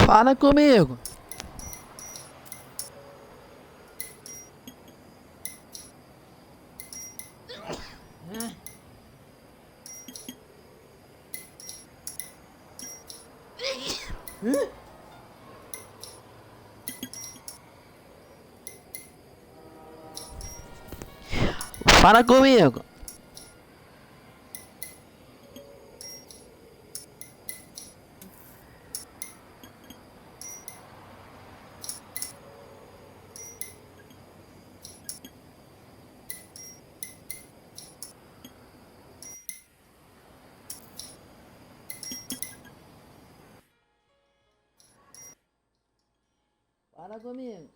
Fala comigo. Fala comigo. Fala comigo.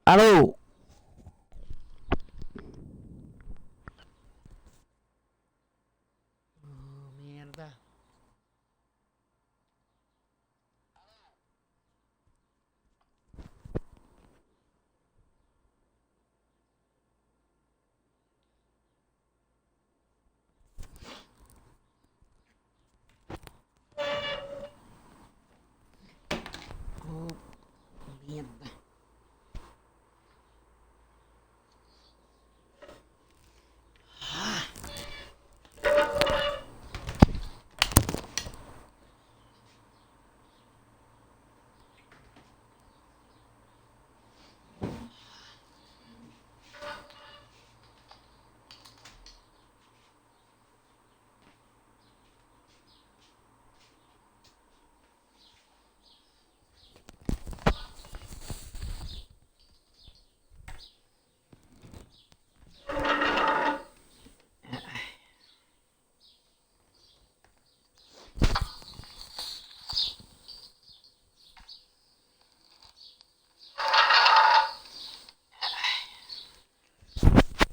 Alô? Oh, merda. Oh, merda.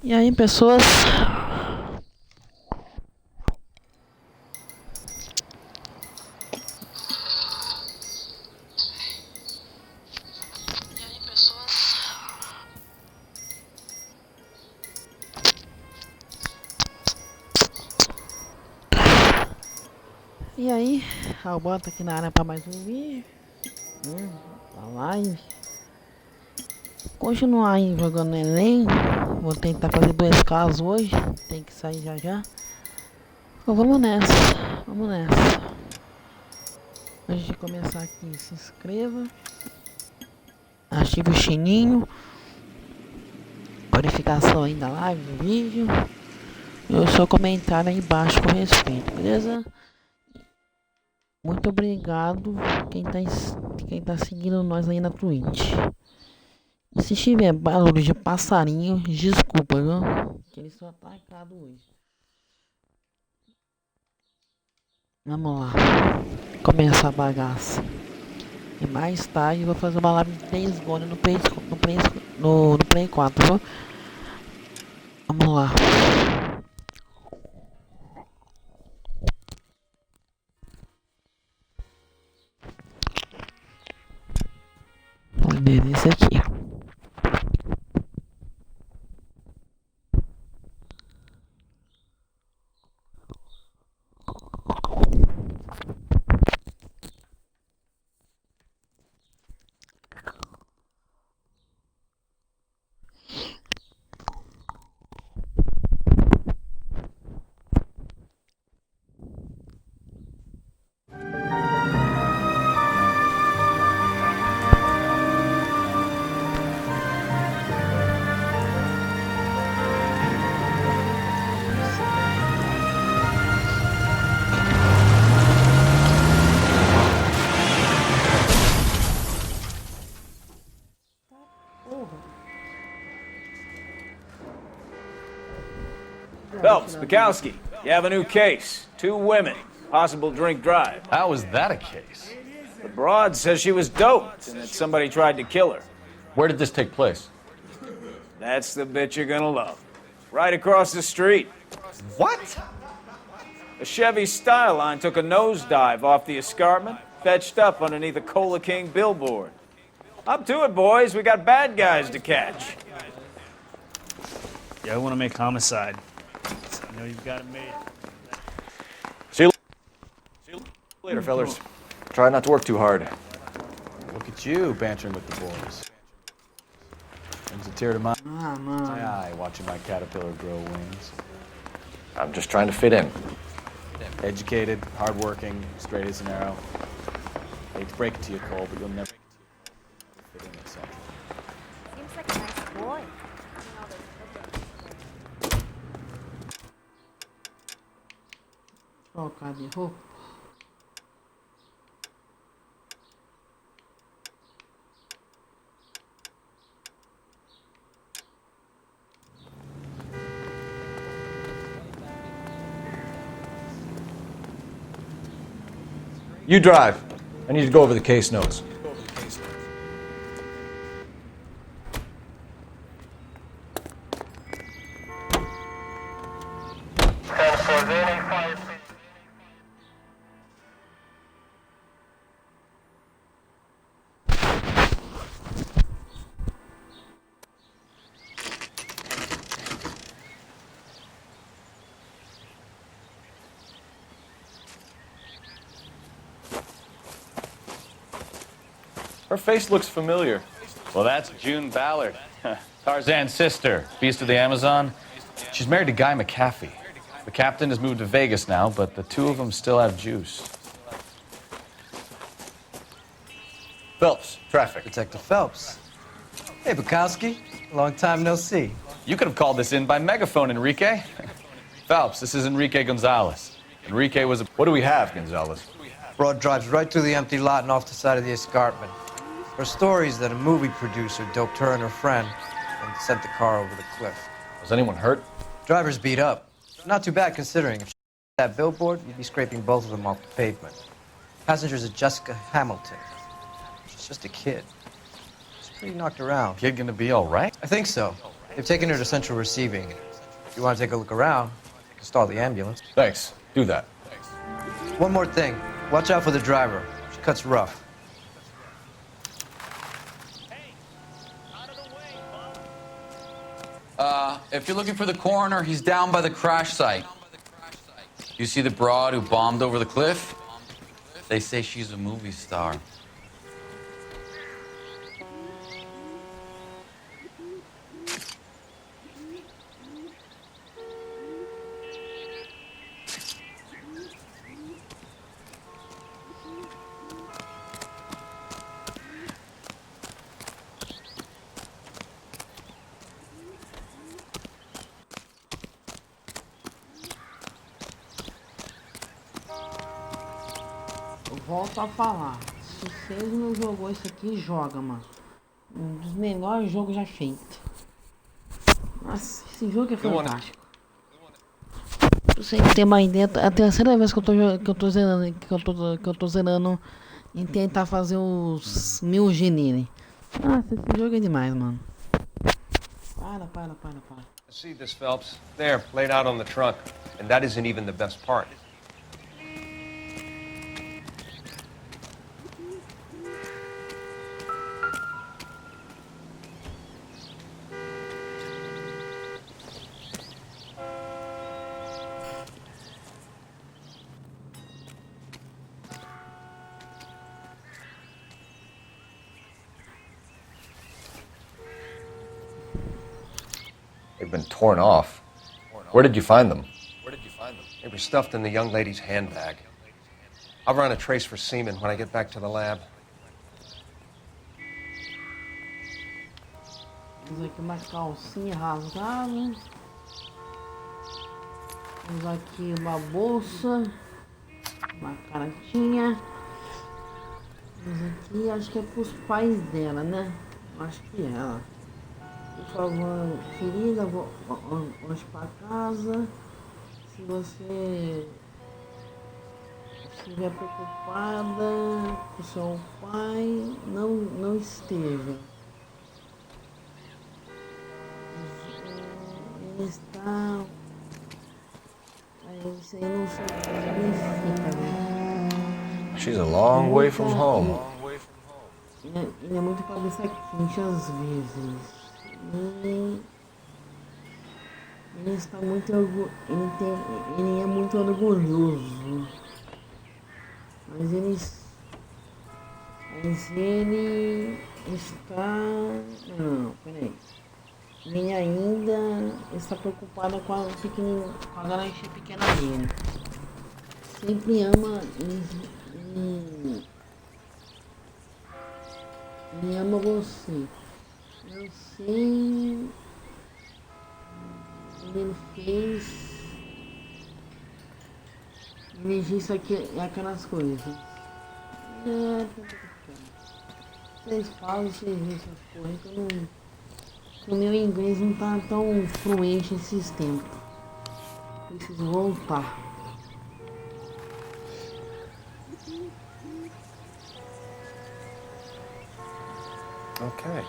E aí, pessoas? E aí, Alberto aqui na área para mais um vídeo. A live. Continuar aí jogando Enem. Vou tentar fazer 2 casos hoje. Tem que sair já já. Então vamos nessa. Vamos nessa. Antes de começar aqui, se inscreva. Ative o sininho. Notificação aí da live, do vídeo. E o seu comentário aí embaixo com respeito, beleza? Muito obrigado quem tá seguindo nós aí na Twitch. E se tiver barulho de passarinho, desculpa, viu? Que eles são atacados hoje. Vamos lá. Começar a bagaça. E mais tarde eu vou fazer uma live de Days Gone no Play 4, viu? Vamos lá. Vamos ver esse aqui. Phelps, Bukowski, you have a new case. 2 women, possible drink drive. How is that a case? The broad says she was doped and that somebody tried to kill her. Where did this take place? That's the bit you're gonna love. Right across the street. What? A Chevy Styline took a nosedive off the escarpment, fetched up underneath a Cola King billboard. Up to it, boys. We got bad guys to catch. Yeah, I want to make homicide. I know you've got it made. See you later, fellers. Try not to work too hard. Look at you bantering with the boys. Brings a tear to my eye watching my caterpillar grow wings. I'm just trying to fit in. Educated, hardworking, straight as an arrow. Hate to break it to you, Cole, but you'll never fit in at Central. Seems like a nice boy. Trocar de roupa. You drive. I need to go over the case notes. Her face looks familiar. Well, that's June Ballard, Tarzan's sister, beast of the Amazon. She's married to Guy McAfee. The captain has moved to Vegas now, but the 2 of them still have juice. Phelps, traffic. Detective Phelps. Hey, Bukowski. Long time no see. You could have called this in by megaphone, Enrique. Phelps, this is Enrique Gonzalez. Enrique was a... What do we have, Gonzalez? Broad drives right through the empty lot and off the side of the escarpment. Her stories that a movie producer doped her and her friend and sent the car over the cliff. Was anyone hurt? Driver's beat up. Not too bad considering. If she hit that billboard, you'd be scraping both of them off the pavement. Passenger's a Jessica Hamilton. She's just a kid. She's pretty knocked around. Kid gonna be all right? I think so. They've taken her to Central Receiving. If you want to take a look around, you can stall the ambulance. Thanks. Do that. One more thing. Watch out for the driver. She cuts rough. If you're looking for the coroner, he's down by the crash site. You see the broad who bombed over the cliff? They say she's a movie star. Volto a falar, se você não jogou isso aqui, joga, mano. Um dos melhores jogos já feitos. Nossa, esse jogo é fantástico. Pra você ter uma ideia, é a terceira vez que eu tô zerando em tentar fazer os 1000 G nele. Nossa, esse jogo é demais, mano. Para. See this, Phelps? There, laid out on the trunk. And that isn't even the best part. They've been torn off. Where did you find them? They were stuffed in the young lady's handbag. I'll run a trace for semen when I get back to the lab. Temos aqui uma calcinha rasgada. Temos aqui uma bolsa. Uma cartinha. Temos aqui, acho que é pros pais dela, né? Acho que é ela. Por favor, querida, volte para casa. Se você estiver preocupada com seu pai, não esteja. Ele está... Isso aí não sei o que significa, né? She's a long way from home. Ele é muito cabeça quente às vezes. Ele está muito ele é muito orgulhoso. Mas ele está... Não, peraí. Ele ainda está preocupado com a garantia pequena dele. Sempre ama... Ele ama você. Eu sei... Ele fez... Ele disse aquelas coisas. Vocês falam, vocês dizem essas coisas que eu não... O meu inglês não tá tão fluente esses tempos. Preciso voltar. Okay.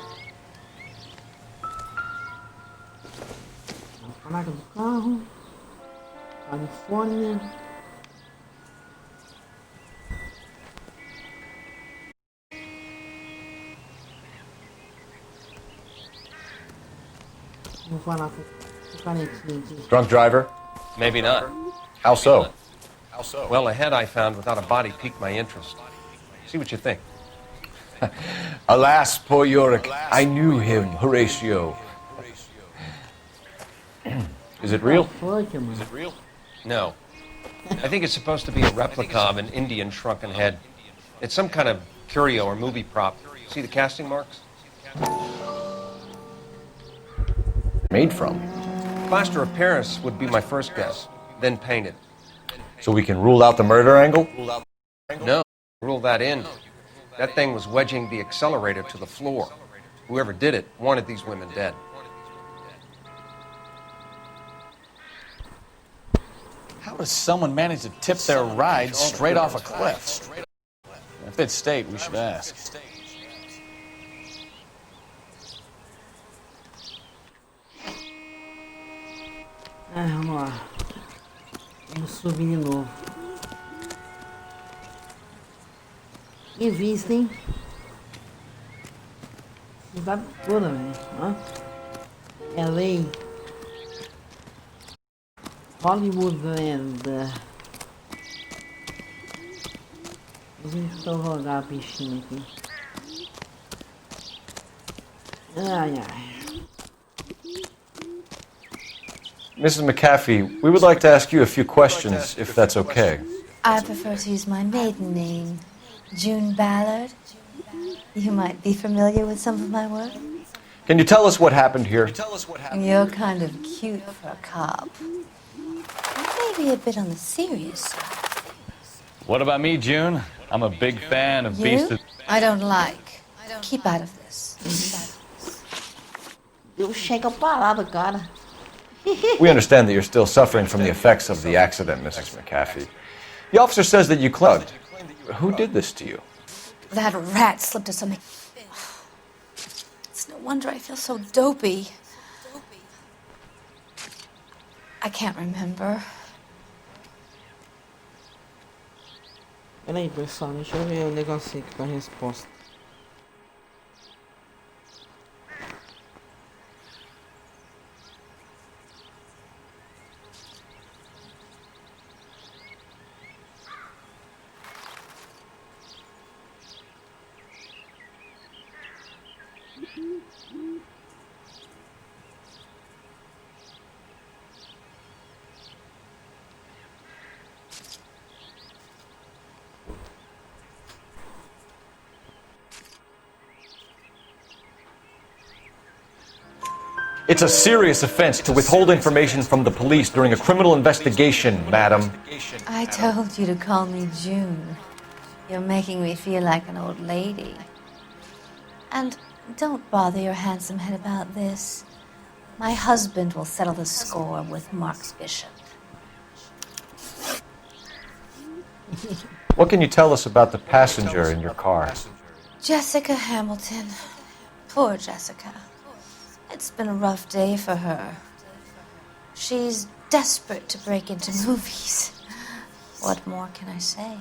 A placa do carro. Califórnia. Vou falar com o canetinho aqui. Drunk driver? Maybe not. How so? Well, a head I found without a body piqued my interest. See what you think. Alas, poor Yorick. I knew him, Horatio. Is it real? Is it real? No. I think it's supposed to be a replica of an Indian shrunken head. It's some kind of curio or movie prop. See the casting marks? Made from? Plaster of Paris would be my first guess, then painted. So we can rule out the murder angle? No, rule that in. That thing was wedging the accelerator to the floor. Whoever did it wanted these women dead. How does someone manage to tip their ride straight off a cliff? If it's state, we should ask. Vamos lá. Vamos subir de novo. Que vista, hein? Cidade toda, velho. LA. Hollywoodland. Vamos interrogar a piscina aqui. Ai, ai. Mrs. McAfee, we would like to ask you a few questions, if that's okay. I prefer to use my maiden name, June Ballard. You might be familiar with some of my work. Can you tell us what happened here? You're kind of cute for a cop. Maybe a bit on the serious side. What about me, June? I'm a big fan of Beast You? of... I don't like. Keep out of this. Deu chega parado, cara. We understand that you're still suffering from the effects of the accident, Mrs. McAfee. The officer says that you clubbed. Who did this to you? That rat slipped us something. It's no wonder I feel so dopey. I can't remember. Peraí, pessoal, deixa eu ver o negocinho aqui com a resposta. It's a serious offense to withhold information from the police during a criminal investigation, madam. I told you to call me June. You're making me feel like an old lady. And Don't bother your handsome head about this. My husband will settle the score with Mark Bishop. What can you tell us about the passenger in your car? Jessica Hamilton. Poor Jessica. It's been a rough day for her. She's desperate to break into movies. What more can I say?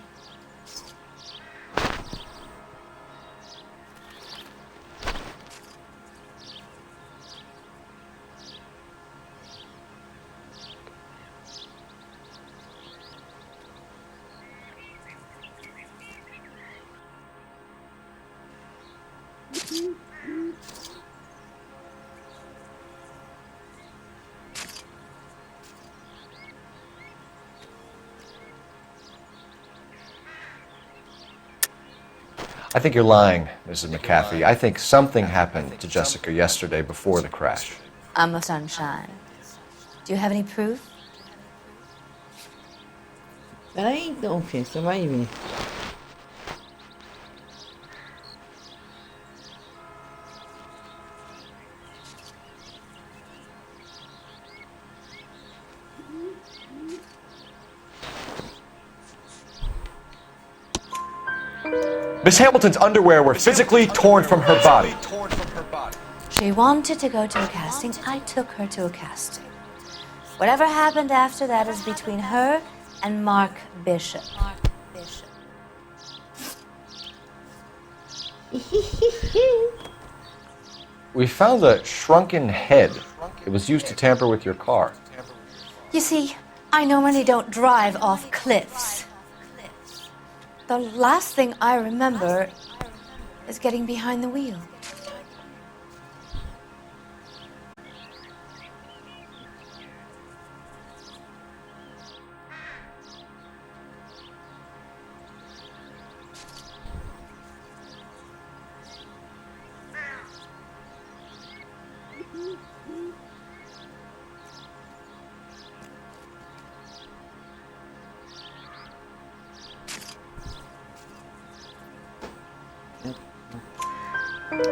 I think you're lying, Mrs. McAfee. I think something happened to Jessica yesterday before the crash. I'm a sunshine. Do you have any proof? Peraí então, filho, você vai ver. Miss Hamilton's underwear were physically torn from her body. She wanted to go to a casting. I took her to a casting. Whatever happened after that is between her and Mark Bishop. We found a shrunken head. It was used to tamper with your car. You see, I normally don't drive off cliffs. The last thing I remember is getting behind the wheel.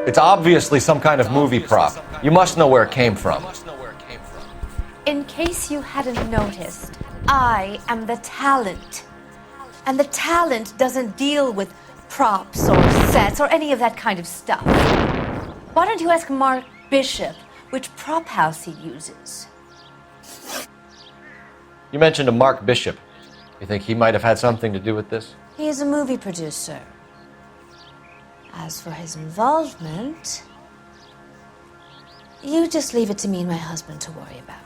It's obviously some kind of movie prop. You must know where it came from. In case you hadn't noticed, I am the talent. And the talent doesn't deal with props or sets or any of that kind of stuff. Why don't you ask Mark Bishop which prop house he uses? You mentioned a Mark Bishop. You think he might have had something to do with this? He is a movie producer. As for his involvement, you just leave it to me and my husband to worry about.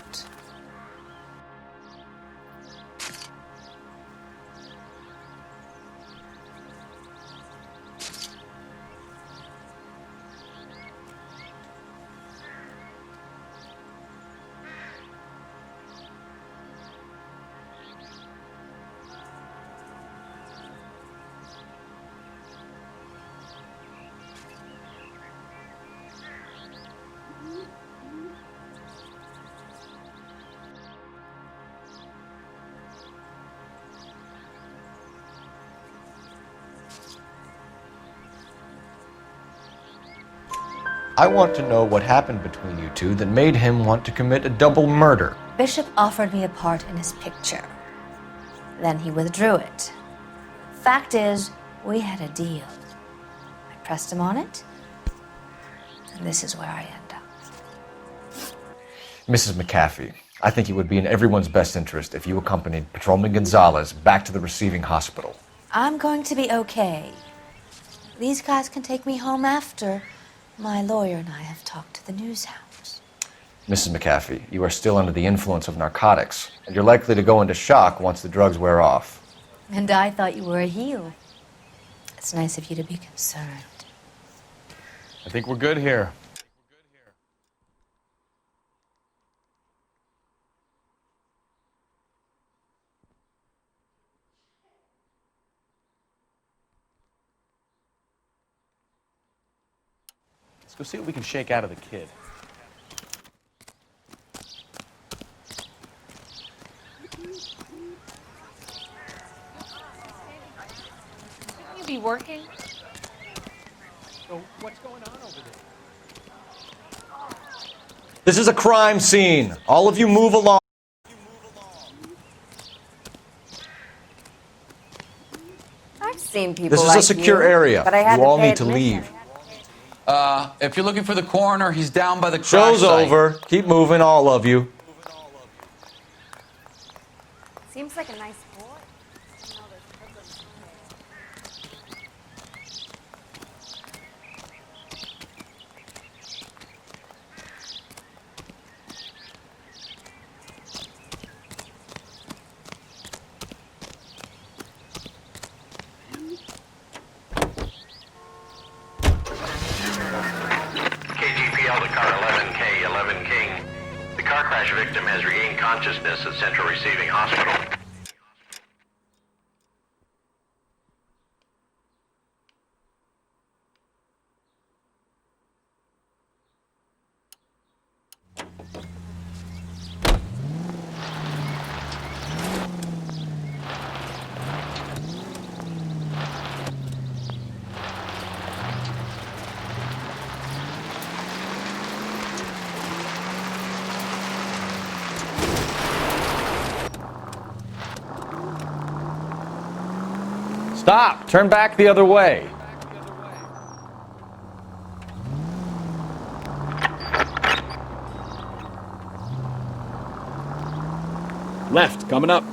I want to know what happened between you two that made him want to commit a double murder. Bishop offered me a part in his picture. Then he withdrew it. Fact is, we had a deal. I pressed him on it, and this is where I end up. Mrs. McAfee, I think it would be in everyone's best interest if you accompanied Patrolman Gonzalez back to the receiving hospital. I'm going to be okay. These guys can take me home after. My lawyer and I have talked to the news house. Mrs. McAfee, you are still under the influence of narcotics, and you're likely to go into shock once the drugs wear off. And I thought you were a heel. It's nice of you to be concerned. I think we're good here. Let's go see what we can shake out of the kid. You be working? So what's going on over there? This is a crime scene. All of you move along. I've seen people This is like a secure you, area. but I had You to all pay need to admission. leave. If you're looking for the coroner, he's down by the crash Show's site. over. Keep moving, all of you. Seems like a nice boy. KGPL to car 11K, 11 King. The car crash victim has regained consciousness at Central Receiving Hospital. Stop! Turn back the other way. Left, coming up.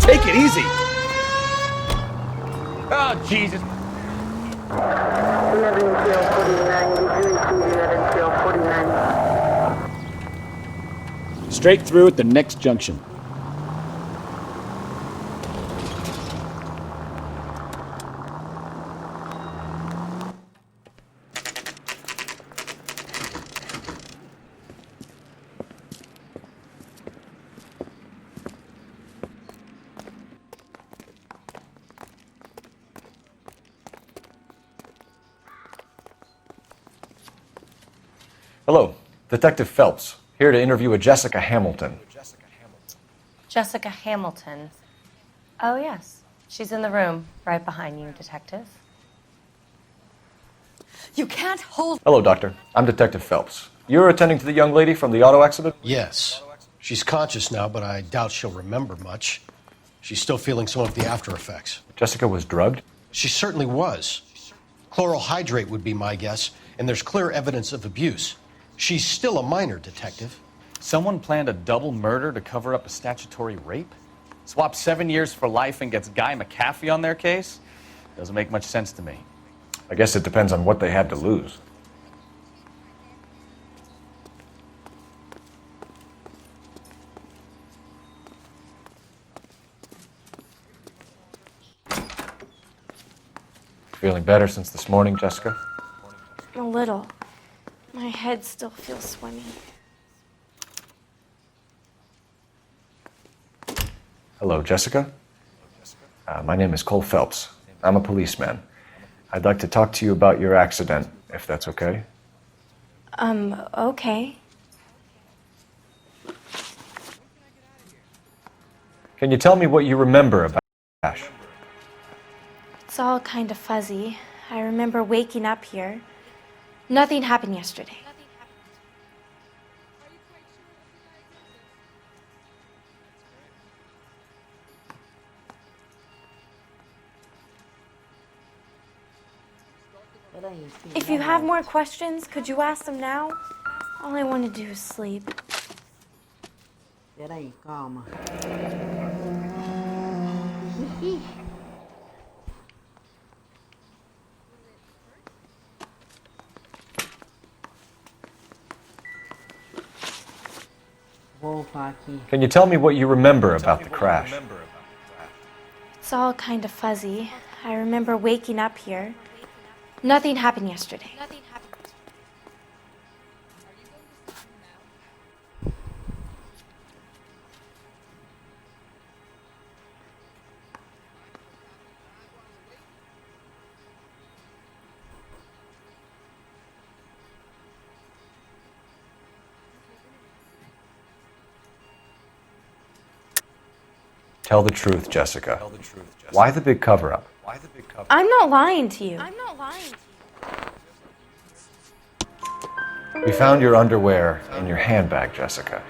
Take it easy. Oh, Jesus. Straight through at the next junction. Hello, Detective Phelps, here to interview a Jessica Hamilton. Jessica Hamilton. Oh, yes. She's in the room, right behind you, Detective. You can't hold... Hello, Doctor. I'm Detective Phelps. You're attending to the young lady from the auto accident? Yes. She's conscious now, but I doubt she'll remember much. She's still feeling some of the after effects. Jessica was drugged? She certainly was. Chloral hydrate would be my guess, and there's clear evidence of abuse. She's still a minor, Detective. Someone planned a double murder to cover up a statutory rape? Swap 7 years for life and gets Guy McAfee on their case? Doesn't make much sense to me. I guess it depends on what they had to lose. Feeling better since this morning, Jessica? A little. My head still feels swimmy. Hello, Jessica. My name is Cole Phelps. I'm a policeman. I'd like to talk to you about your accident, if that's okay. Okay. Can you tell me what you remember about the crash? It's all kind of fuzzy. I remember waking up here. Nothing happened yesterday. If you have more questions, could you ask them now? All I want to do is sleep. Peraí, calma. Voltar aqui. Can you tell me what you remember about the crash? It's all kind of fuzzy. I remember waking up here. Nothing happened yesterday. Tell the truth, Jessica. Why the big cover-up? I'm not lying to you. We found your underwear in your handbag, Jessica.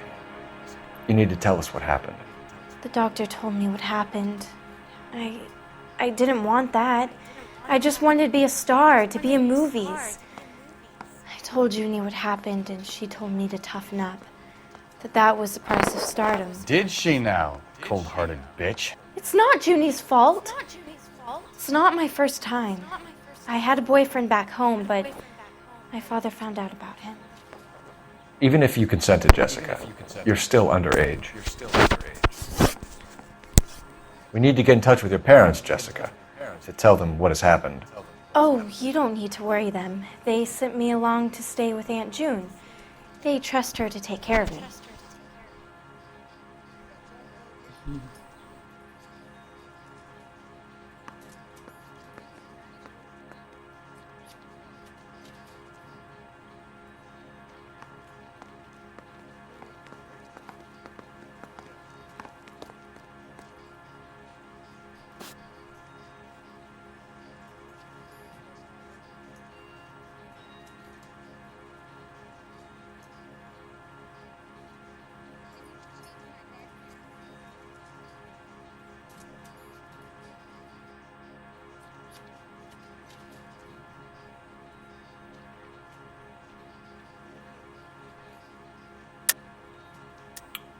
You need to tell us what happened. The doctor told me what happened. I didn't want that. I just wanted to be a star, to be in movies. I told Junie what happened, and she told me to toughen up. That was the price of stardom. Did she now, cold-hearted bitch? It's not Junie's fault. It's not my first time. I had a boyfriend back home, but my father found out about him. Even if you consented, Jessica, you're still underage. We need to get in touch with your parents, Jessica, to tell them what has happened. Oh, you don't need to worry them. They sent me along to stay with Aunt June. They trust her to take care of me.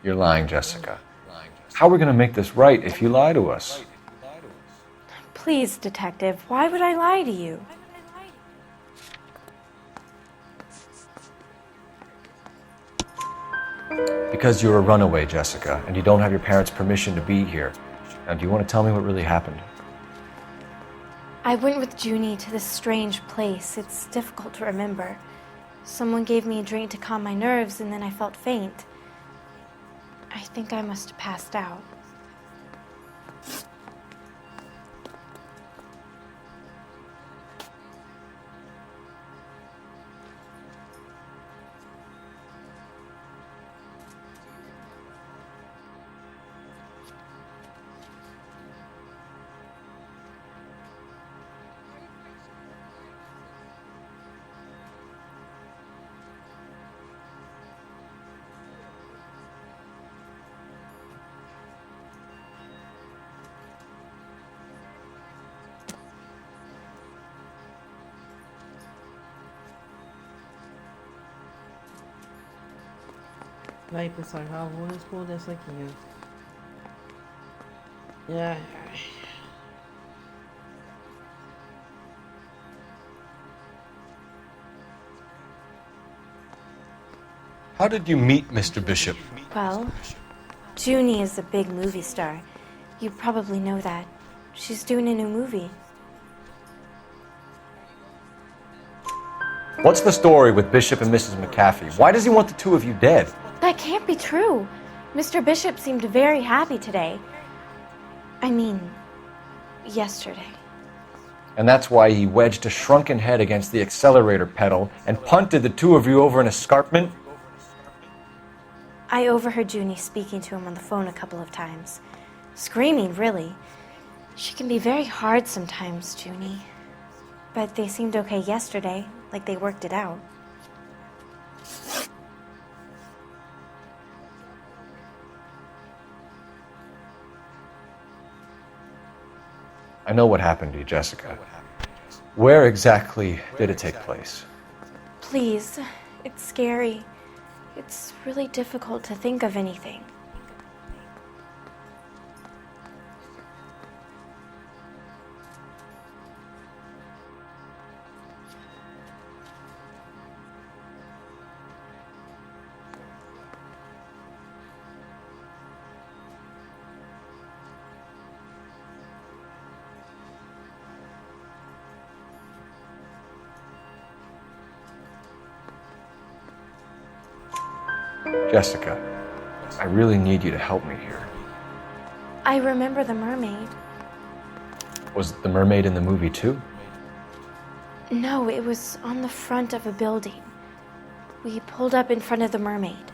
You're lying, Jessica. How are we going to make this right if you lie to us? Please, Detective, why would I lie to you? Because you're a runaway, Jessica, and you don't have your parents' permission to be here. Now, do you want to tell me what really happened? I went with Junie to this strange place. It's difficult to remember. Someone gave me a drink to calm my nerves, and then I felt faint. I think I must have passed out. Aí, pessoal, já vou responder essa aqui, ó. Ai. How did you meet Mr. Bishop? Well, Junie is a big movie star. You probably know that. She's doing a new movie. What's the story with Bishop and Mrs. McAfee? Why does he want the two of you dead? That can't be true. Mr. Bishop seemed very happy today. I mean, yesterday. And that's why he wedged a shrunken head against the accelerator pedal and punted the two of you over an escarpment? I overheard Junie speaking to him on the phone a couple of times. Screaming, really. She can be very hard sometimes, Junie. But they seemed okay yesterday, like they worked it out. I know what happened to you, Jessica. Where exactly did it take place? Please, it's scary. It's really difficult to think of anything. Jessica, I really need you to help me here. I remember the mermaid. Was the mermaid in the movie too? No, it was on the front of a building. We pulled up in front of the mermaid.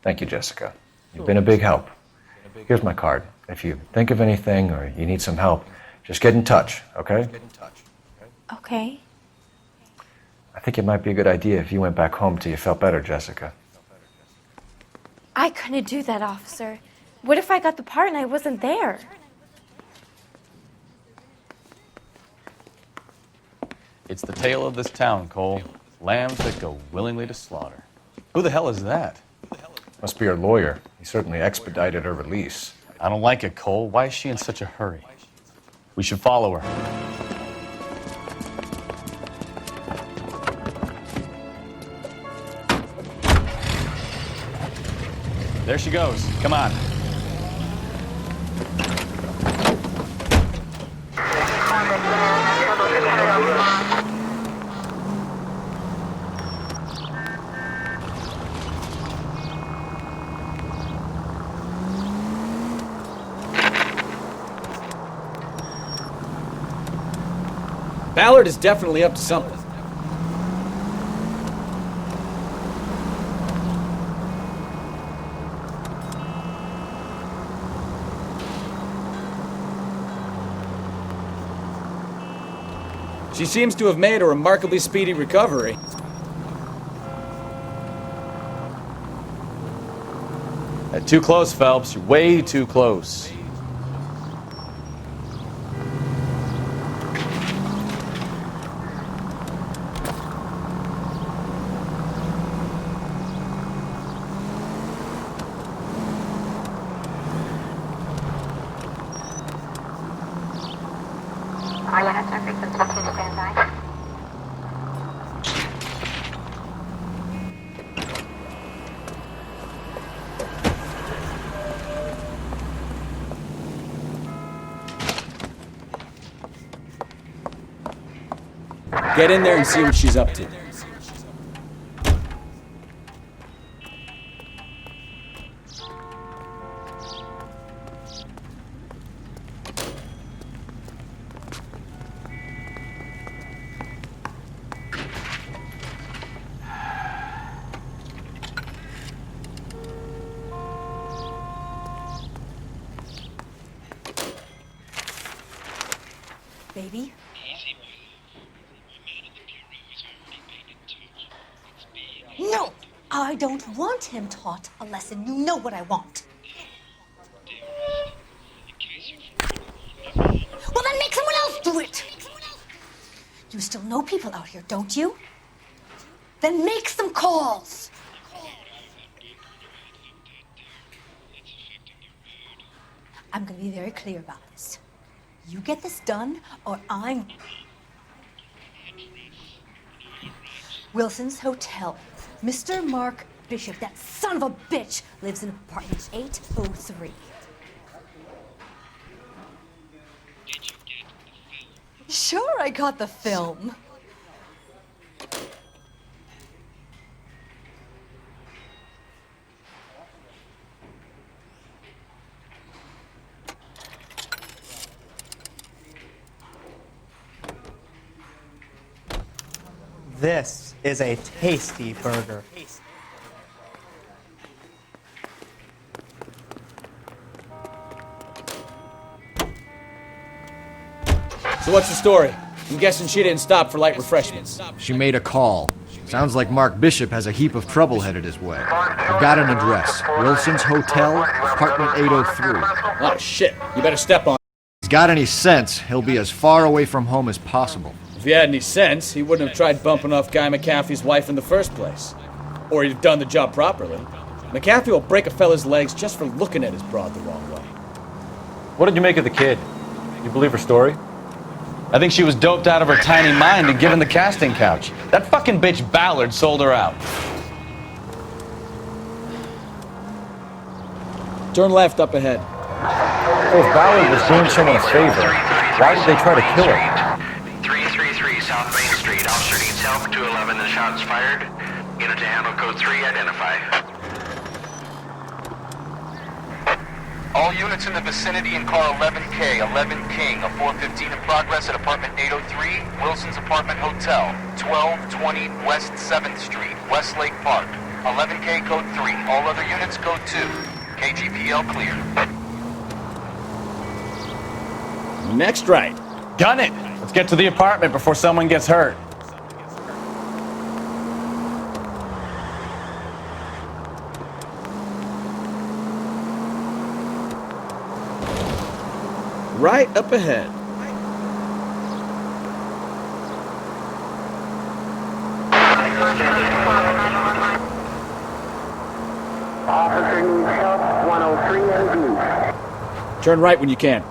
Thank you, Jessica. You've been a big help. Here's my card. If you think of anything or you need some help, just get in touch, okay? Okay. I think it might be a good idea if you went back home till you felt better, Jessica. I couldn't do that, officer. What if I got the part and I wasn't there? It's the tale of this town, Cole. Lambs that go willingly to slaughter. Who the hell is that? Must be her lawyer. He certainly expedited her release. I don't like it, Cole. Why is she in such a hurry? We should follow her. There she goes. Come on. Ballard is definitely up to something. She seems to have made a remarkably speedy recovery. Too close, Phelps. You're way too close. Get in there and see what she's up to. Baby? No! I don't want him taught a lesson. You know what I want. Well, then make someone else do it! You still know people out here, don't you? Then make some calls! I'm gonna be very clear about this. You get this done, or I'm... Wilson's Hotel. Mr. Mark Bishop, that son of a bitch, lives in apartment 803. Sure, I got the film. This is a tasty burger. So what's the story? I'm guessing she didn't stop for light refreshments. She made a call. Sounds like Mark Bishop has a heap of trouble headed his way. I've got an address. Wilson's Hotel, apartment 803. Oh, shit. You better step on it. If he's got any sense, he'll be as far away from home as possible. If he had any sense, he wouldn't have tried bumping off Guy McAfee's wife in the first place. Or he'd have done the job properly. McAfee will break a fella's legs just for looking at his broad the wrong way. What did you make of the kid? You believe her story? I think she was doped out of her tiny mind and given the casting couch. That fucking bitch Ballard sold her out. Turn left up ahead. So if Ballard was doing someone a favor, why did they try to kill her? 333 South Main Street. Officer needs help. 211 and shots fired. Unit to handle code 3. Identify. All units in the vicinity in car 11K, 11 King, a 415 in progress at apartment 803, Wilson's Apartment Hotel, 1220 West 7th Street, Westlake Park. 11K code 3. All other units code 2. KGPL clear. Next right. Gun it! Let's get to the apartment before someone gets hurt. Right up ahead. Officer needs help, 103 in view. Turn right when you can.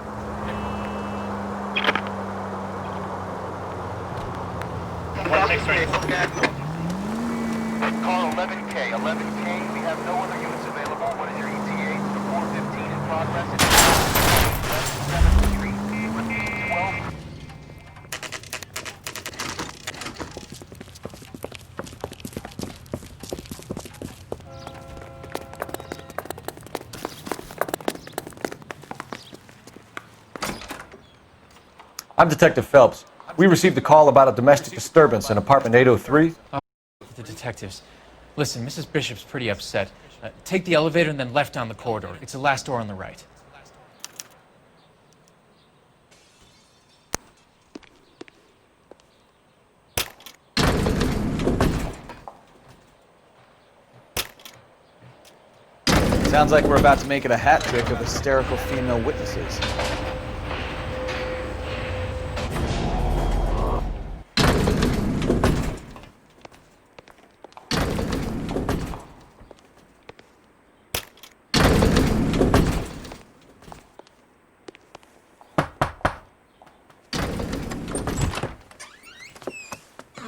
Car 11K, 11K, we have no other units available. What is your ETA? 415 in progress. West 7th Street. 12. I'm Detective Phelps. We received a call about a domestic disturbance in apartment 803. The detectives. Listen, Mrs. Bishop's pretty upset. Take the elevator and then left down the corridor. It's the last door on the right. Sounds like we're about to make it a hat trick of hysterical female witnesses.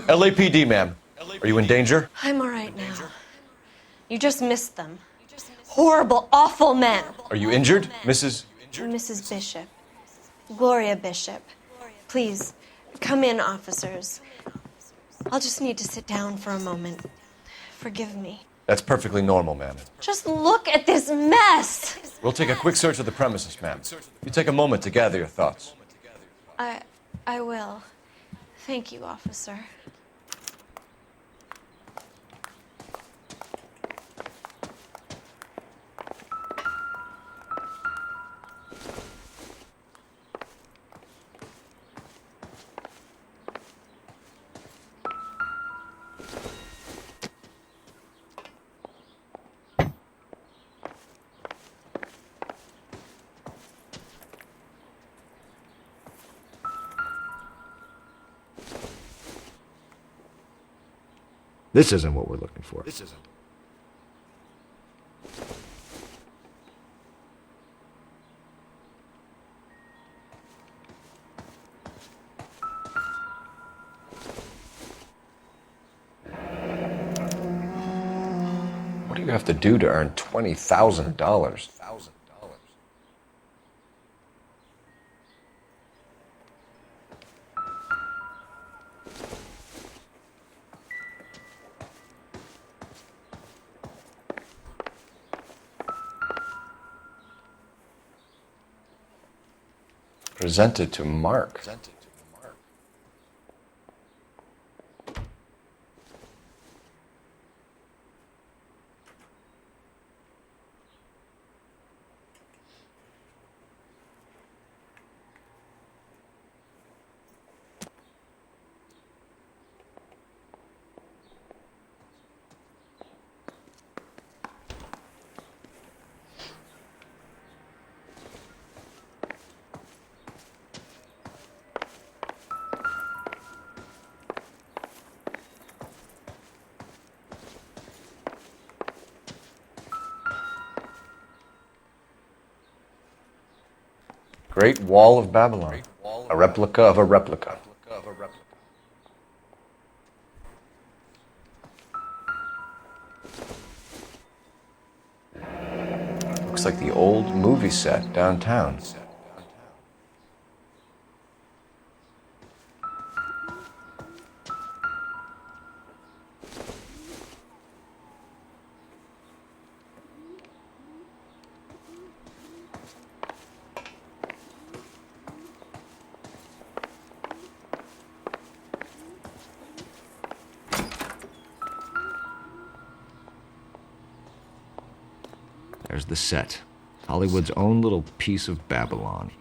LAPD, ma'am. Are you in danger? I'm all right now. You just missed them. Horrible, awful men. Are you injured, Mrs.? Mrs. Bishop. Gloria Bishop. Please, come in, officers. I'll just need to sit down for a moment. Forgive me. That's perfectly normal, ma'am. Just look at this mess. We'll take a quick search of the premises, ma'am. You take a moment to gather your thoughts. I will. Thank you, officer. This isn't what we're looking for. This isn't. What do you have to do to earn $20,000? Presented to Mark. Great Wall of Babylon. A replica of a replica. Looks like the old movie set downtown. There's the set. Hollywood's own little piece of Babylon.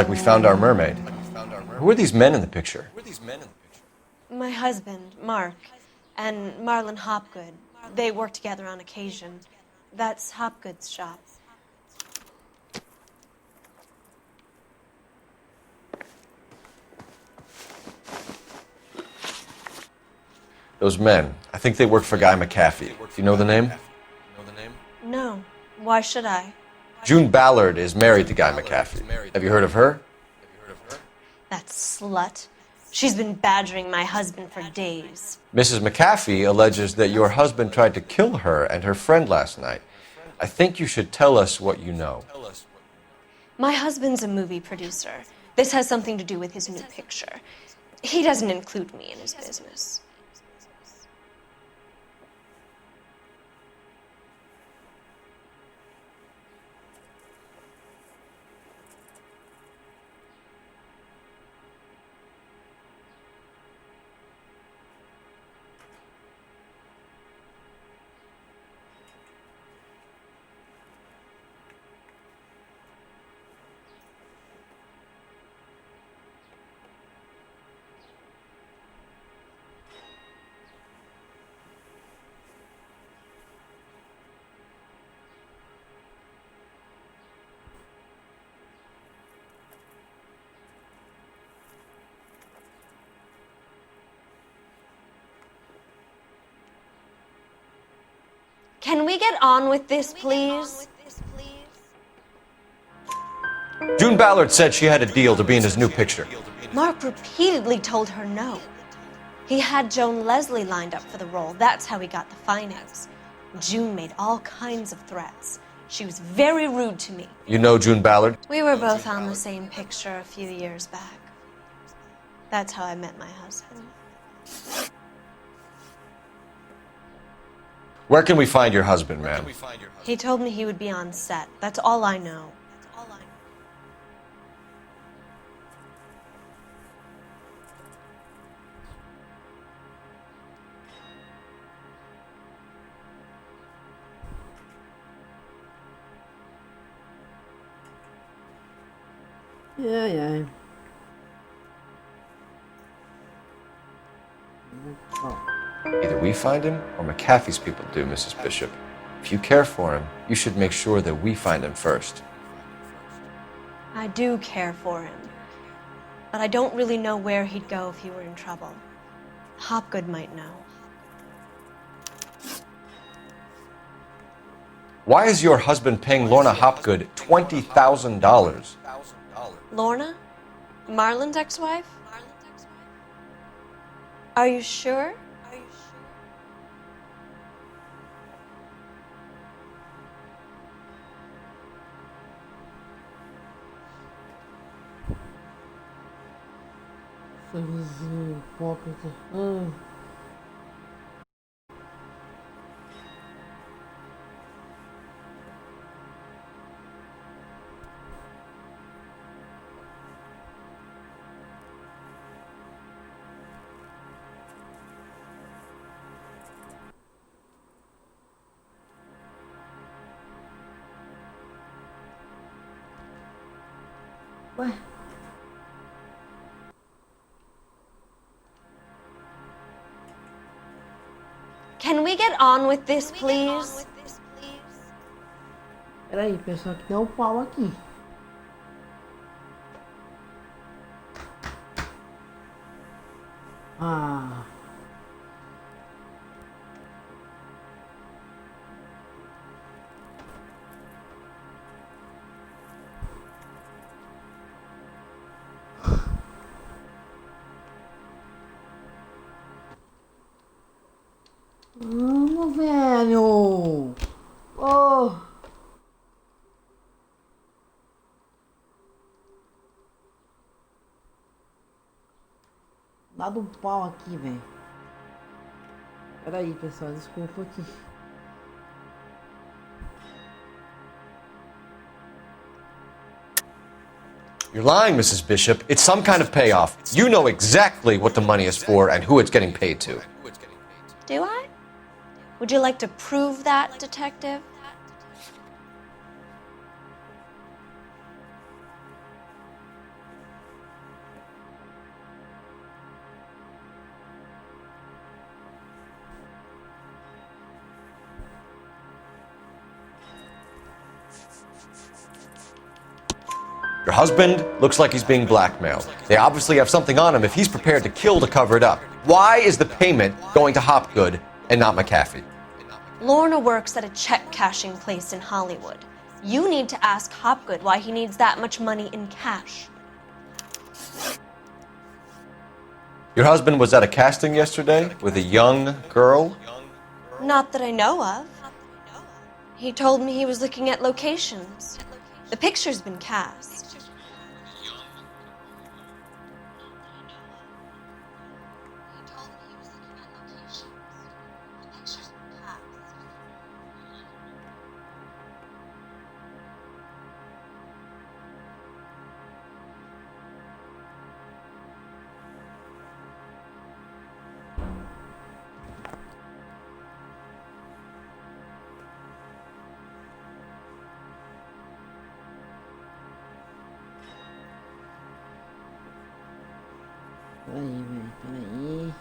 like we found our mermaid. Who are these men in the picture? My husband, Mark, and Marlon Hopgood. They work together on occasion. That's Hopgood's shop. Those men, I think they work for Guy McAfee. Do you know the name? No. Why should I? June Ballard is married to Guy McAfee. Have you heard of her? That slut. She's been badgering my husband for days. Mrs. McAfee alleges that your husband tried to kill her and her friend last night. I think you should tell us what you know. My husband's a movie producer. This has something to do with his new picture. He doesn't include me in his business. Can we get on with this, please? June Ballard said she had a deal to be in his new picture. Mark repeatedly told her no. He had Joan Leslie lined up for the role. That's how he got the finance. June made all kinds of threats. She was very rude to me. You know June Ballard? We were both on the same picture a few years back. That's how I met my husband. Where can we find your husband, ma'am? He told me he would be on set. That's all I know. Yeah. Either we find him or McAfee's people do, Mrs. Bishop. If you care for him, you should make sure that we find him first. I do care for him. But I don't really know where he'd go if he were in trouble. Hopgood might know. Why is your husband paying Lorna Hopgood $20,000? Lorna? Marlon's ex-wife? Are you sure? What? Can we get on with this, please? Peraí, pessoal, que deu um pau aqui. Ah. Vamos, velho. Oh. Dado um pau aqui, velho. Peraí, pessoal, desculpa aqui. You're lying, Mrs. Bishop. It's some kind of payoff. You know exactly what the money is for and who it's getting paid to. Do I? Would you like to prove that, Detective? Your husband looks like he's being blackmailed. They obviously have something on him if he's prepared to kill to cover it up. Why is the payment going to Hopgood and not McAfee? Lorna works at a check cashing place in Hollywood. You need to ask Hopgood why he needs that much money in cash. Your husband was at a casting yesterday with a young girl? Not that I know of. He told me he was looking at locations. The picture's been cast. Peraí, velho, peraí.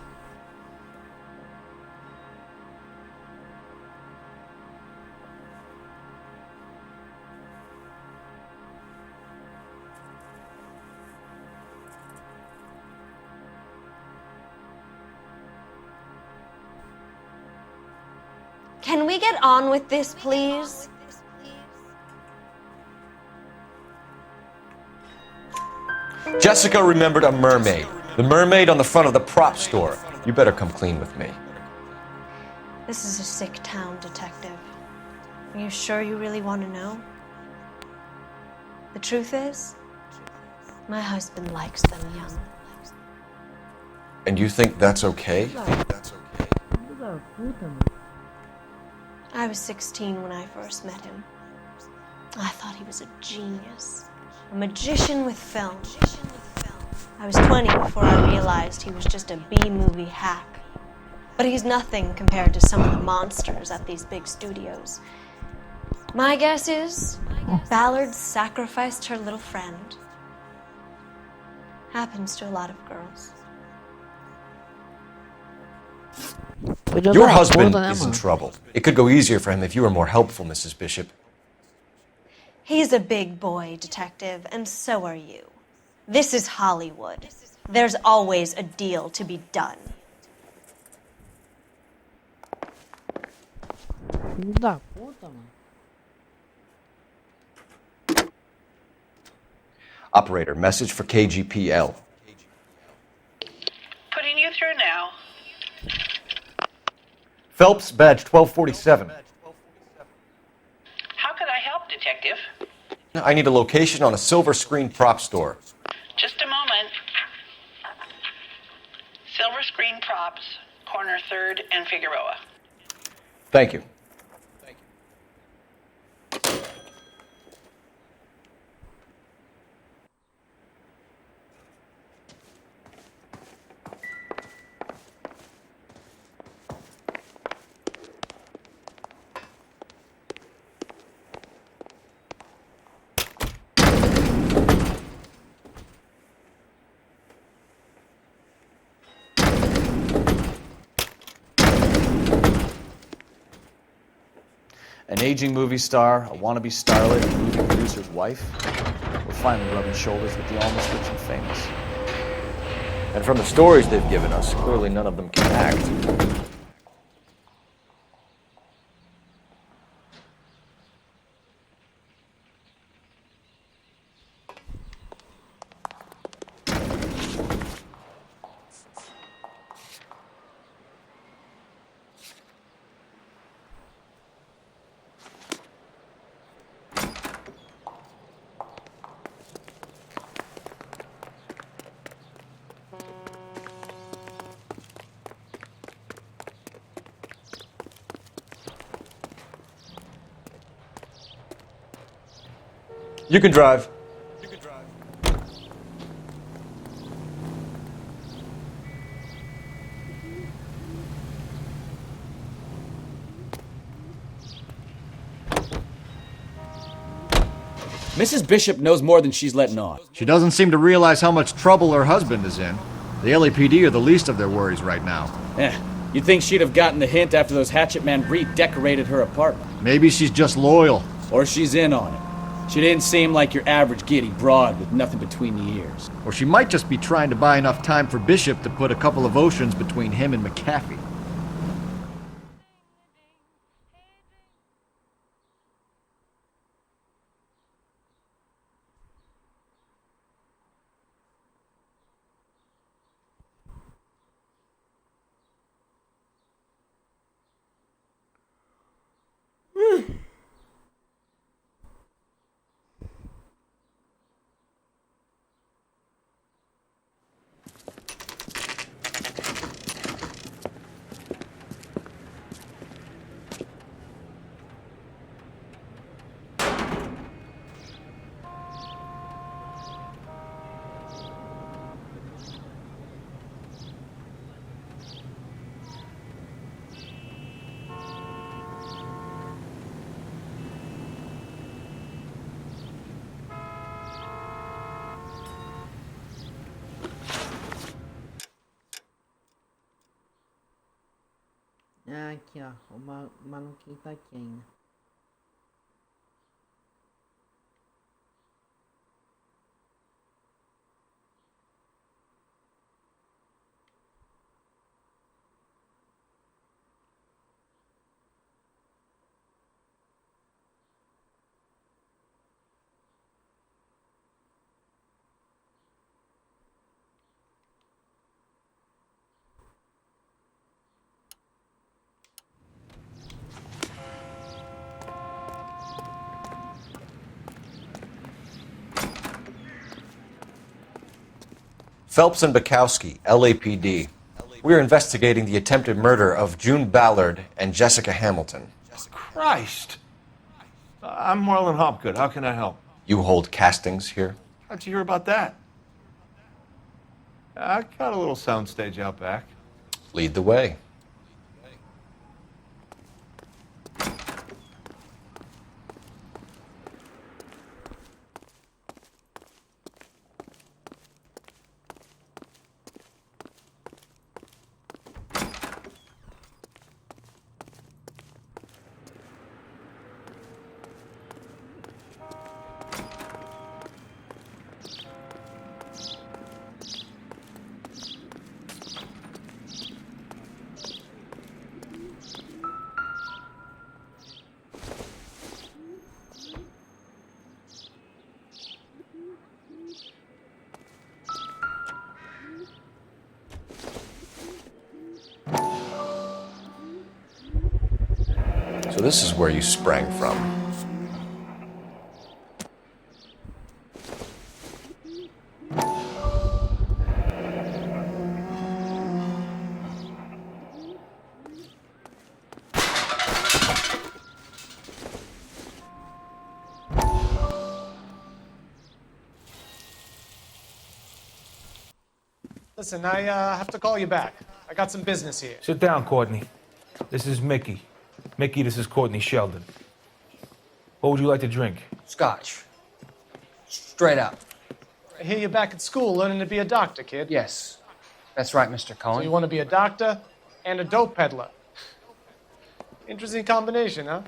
Can we get on with this, please? Jessica remembered a mermaid. The mermaid on the front of the prop store. You better come clean with me. This is a sick town, Detective. Are you sure you really want to know? The truth is, my husband likes them young. And you think that's okay? I was 16 when I first met him. I thought he was a genius, a magician with film. I was 20 before I realized he was just a B-movie hack. But he's nothing compared to some of the monsters at these big studios. My guess is Ballard sacrificed her little friend. Happens to a lot of girls. Your husband is in trouble. It could go easier for him if you were more helpful, Mrs. Bishop. He's a big boy, Detective, and so are you. This is Hollywood. There's always a deal to be done. Filho da puta, mano. Operator, message for KGPL. Putting you through now. Phelps, badge 1247. How could I help, Detective? I need a location on a silver screen prop store. Just a moment. Silver Screen Props, corner 3rd and Figueroa. Thank you. An aging movie star, a wannabe starlet, a movie producer's wife. We're finally rubbing shoulders with the almost rich and famous. And from the stories they've given us, clearly none of them can act. You can drive. Mrs. Bishop knows more than she's letting on. She doesn't seem to realize how much trouble her husband is in. The LAPD are the least of their worries right now. You'd think she'd have gotten the hint after those hatchet men redecorated her apartment. Maybe she's just loyal. Or she's in on it. She didn't seem like your average giddy broad with nothing between the ears. Or she might just be trying to buy enough time for Bishop to put a couple of oceans between him and McAfee. Ah, aqui, ó. O maluquinho tá aqui ainda. Phelps and Bukowski, LAPD. We are investigating the attempted murder of June Ballard and Jessica Hamilton. Christ! I'm Marlon Hopgood. How can I help? You hold castings here? How'd you hear about that? I got a little soundstage out back. Lead the way. So this is where you sprang from. Listen, I have to call you back. I got some business here. Sit down, Courtney. This is Mickey. Mickey, this is Courtney Sheldon. What would you like to drink? Scotch. Straight up. I hear you're back at school learning to be a doctor, kid. Yes. That's right, Mr. Cohen. So you want to be a doctor and a dope peddler. Interesting combination, huh?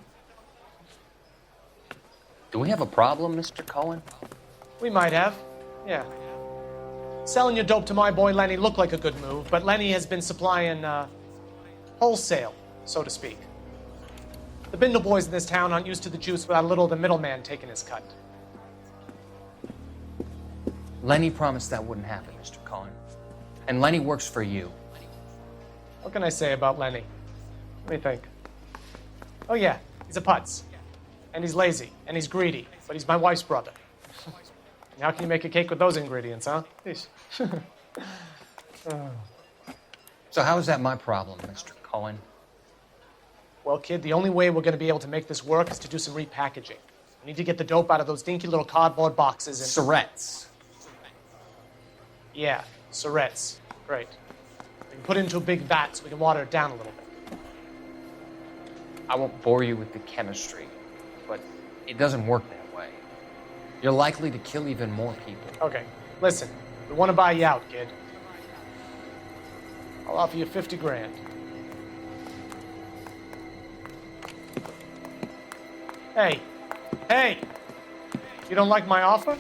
Do we have a problem, Mr. Cohen? We might have, yeah. Selling your dope to my boy Lenny looked like a good move, but Lenny has been supplying, wholesale, so to speak. The Bindle boys in this town aren't used to the juice without a little of the middleman taking his cut. Lenny promised that wouldn't happen, Mr. Cohen. And Lenny works for you. What can I say about Lenny? Let me think. Oh yeah, he's a putz. And he's lazy, and he's greedy, but he's my wife's brother. And how can you make a cake with those ingredients, huh? Jeez. So how is that my problem, Mr. Cohen? Well, kid, the only way we're going to be able to make this work is to do some repackaging. We need to get the dope out of those dinky little cardboard boxes and... Surrettes. Yeah, surrettes. Great. We can put it into a big vat so we can water it down a little bit. I won't bore you with the chemistry, but it doesn't work that way. You're likely to kill even more people. Okay, listen. We want to buy you out, kid. I'll offer you 50 grand. Hey! Hey! You don't like my offer?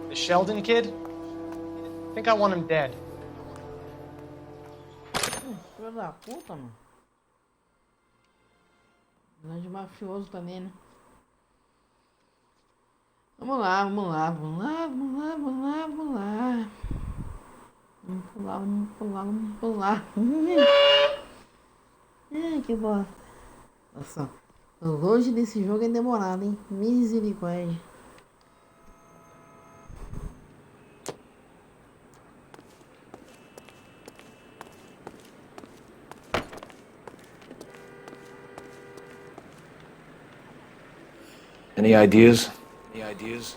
The Sheldon kid? I think I want him dead. Filho da puta, mano. Grande mafioso também, né? Vamos lá, vamos lá, vamos lá, vamos lá, vamos lá, vamos lá. Vamos pular, vamos pular, vamos pular. Ai, que bosta. Nossa, o longe desse jogo é demorado, hein? Misericórdia. Any ideas? Any ideas?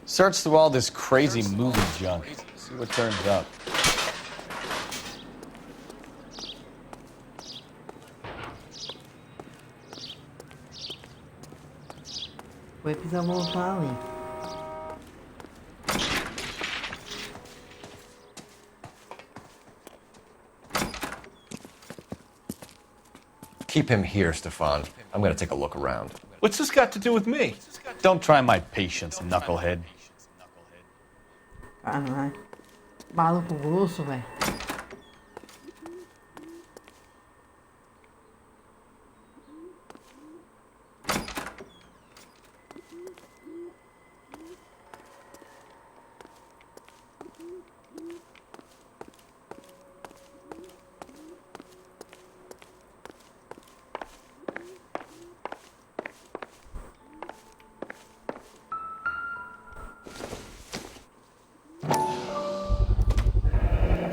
Search through all this crazy movie junk. See what turns up. Vai precisar voltar ali. Keep him here, Stefan. I'm gonna take a look around. What's this got to do with me? Don't try my patience, knucklehead. Caralho. Maluco grosso, velho.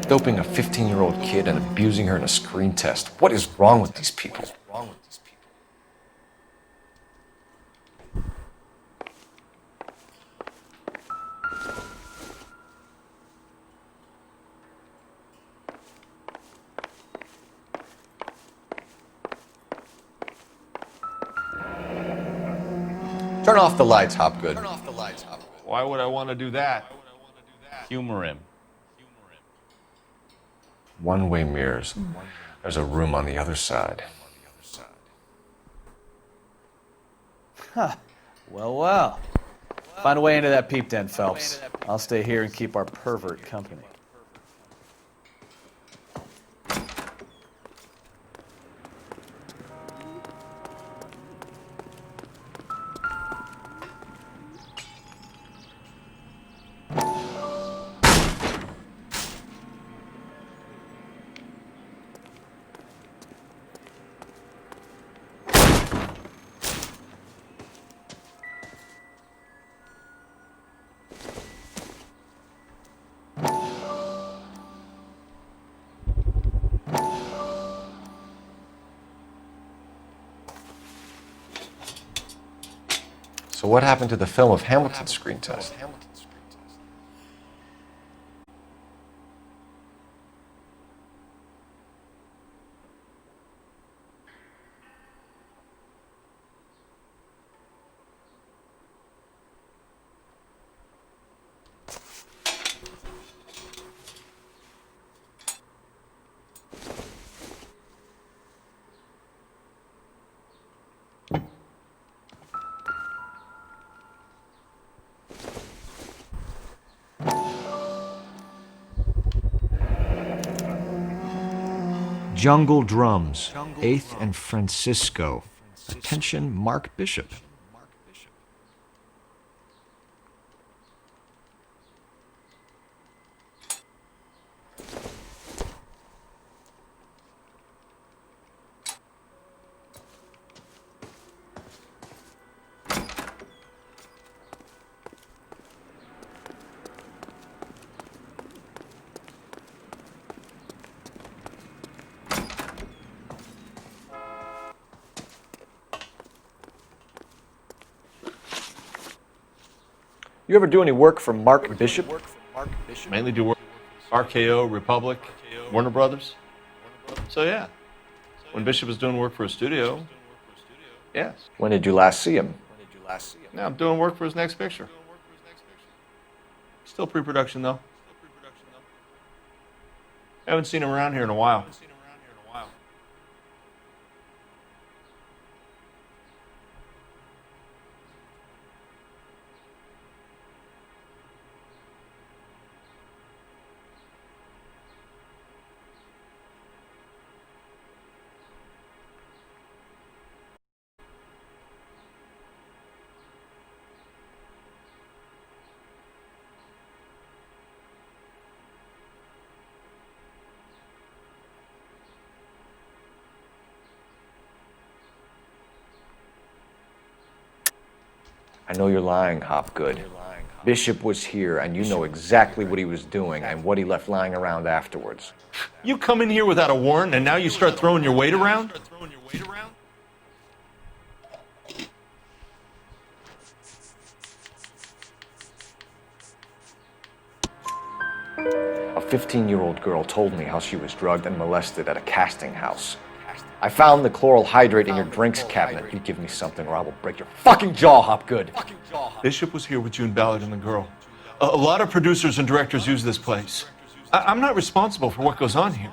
Doping a 15-year-old kid and abusing her in a screen test. What is wrong with these people? Turn off the lights, Hopgood. Why would I want to do that? Humor him. One-way mirrors. There's a room on the other side. Huh. Well, well. Find a way into that peep den, Phelps. I'll stay here and keep our pervert company. So what happened to the film of Hamilton's screen test? Jungle Drums, 8th and Francisco. Attention, Mark Bishop. You ever do any work for Mark Bishop? Mainly do work for RKO, Republic, Warner Brothers. So yeah, when Bishop was doing work for a studio, yes. When did you last see him? Now I'm doing work for his next picture. Still pre-production though. Haven't seen him around here in a while. I know you're lying, Hopgood. Bishop was here, and you know exactly what he was doing and what he left lying around afterwards. You come in here without a warrant, and now you start throwing your weight around? A 15-year-old girl told me how she was drugged and molested at a casting house. I found the chloral hydrate in your drinks cabinet. You give me something or I will break your fucking jaw, Hopgood. Bishop was here with June Ballard and the girl. A lot of producers and directors use this place. I'm not responsible for what goes on here.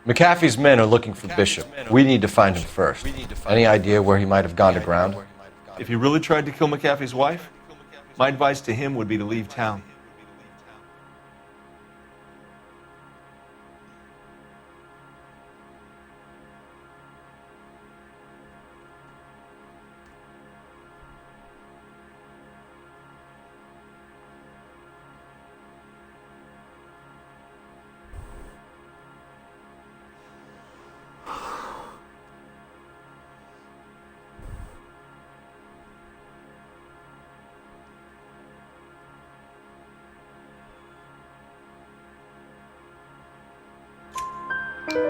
McAfee's men are looking for Bishop. We need to find him first. Any idea where he might have gone to ground? If he really tried to kill McAfee's wife, my advice to him would be to leave town.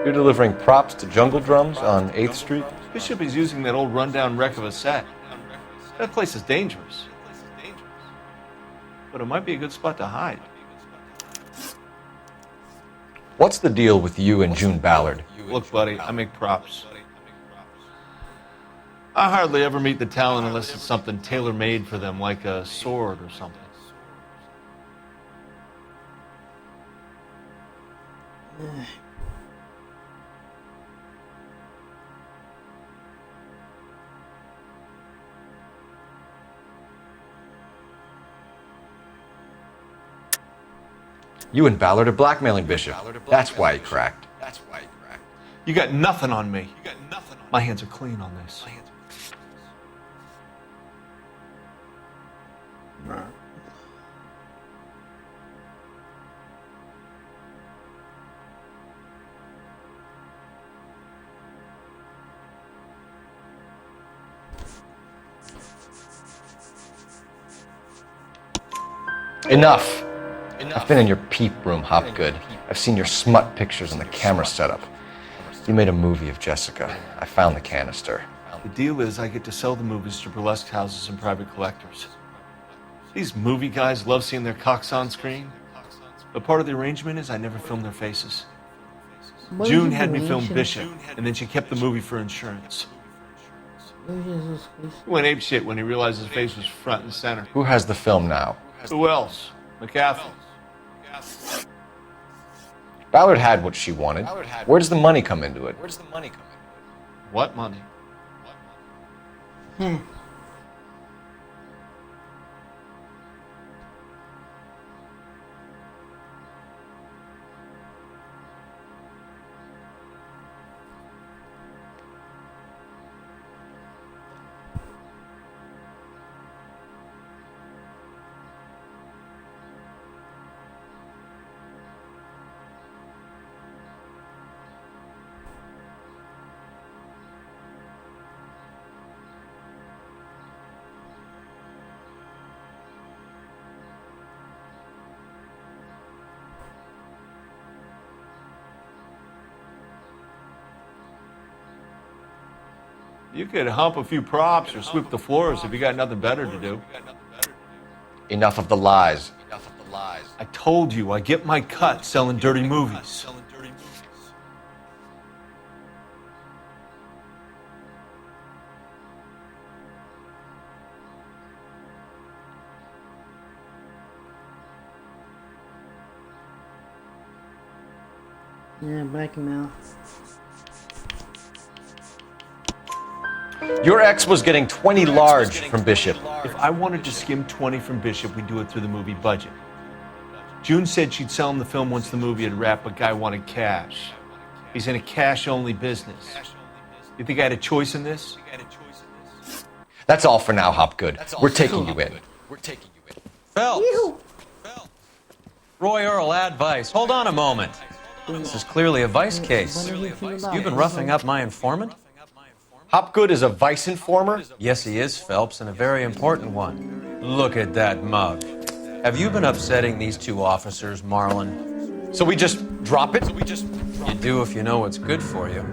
You're delivering props to Jungle Drums on 8th Street? Bishop is using that old rundown wreck of a set. That place is dangerous. But it might be a good spot to hide. What's the deal with you and June Ballard? Look, buddy, I make props. I hardly ever meet the talent unless it's something tailor-made for them, like a sword or something. You and Ballard are blackmailing Bishop. That's why he cracked. You got nothing on me. My hands are clean on this. Enough! I've been in your peep room, Hopgood. I've seen your smut pictures and the camera setup. You made a movie of Jessica. I found the canister. The deal is I get to sell the movies to burlesque houses and private collectors. These movie guys love seeing their cocks on screen. But part of the arrangement is I never film their faces. June had me film Bishop, and then she kept the movie for insurance. He went apeshit when he realized his face was front and center. Who has the film now? Who else? McAfee. Ballard had what she wanted. Where does the money come into it? What money? You could hump a few props or sweep the floors if you got nothing better to do. Enough of the lies. I told you I get my cut selling dirty movies. Yeah, blackmail. Your ex was getting 20 large from Bishop. If I wanted to skim 20 from Bishop, we'd do it through the movie budget. June said she'd sell him the film once the movie had wrapped, but Guy wanted cash. He's in a cash-only business. You think I had a choice in this? That's all for now, Hopgood. We're taking you in. Phelps! Roy Earl, advice. Hold on a moment. This is clearly a vice case. You've been roughing up my informant? Hopgood is a vice informer? Yes, he is, Phelps, and a very important one. Look at that mug. Have you been upsetting these two officers, Marlon? So we just drop it? You do if you know what's good for you.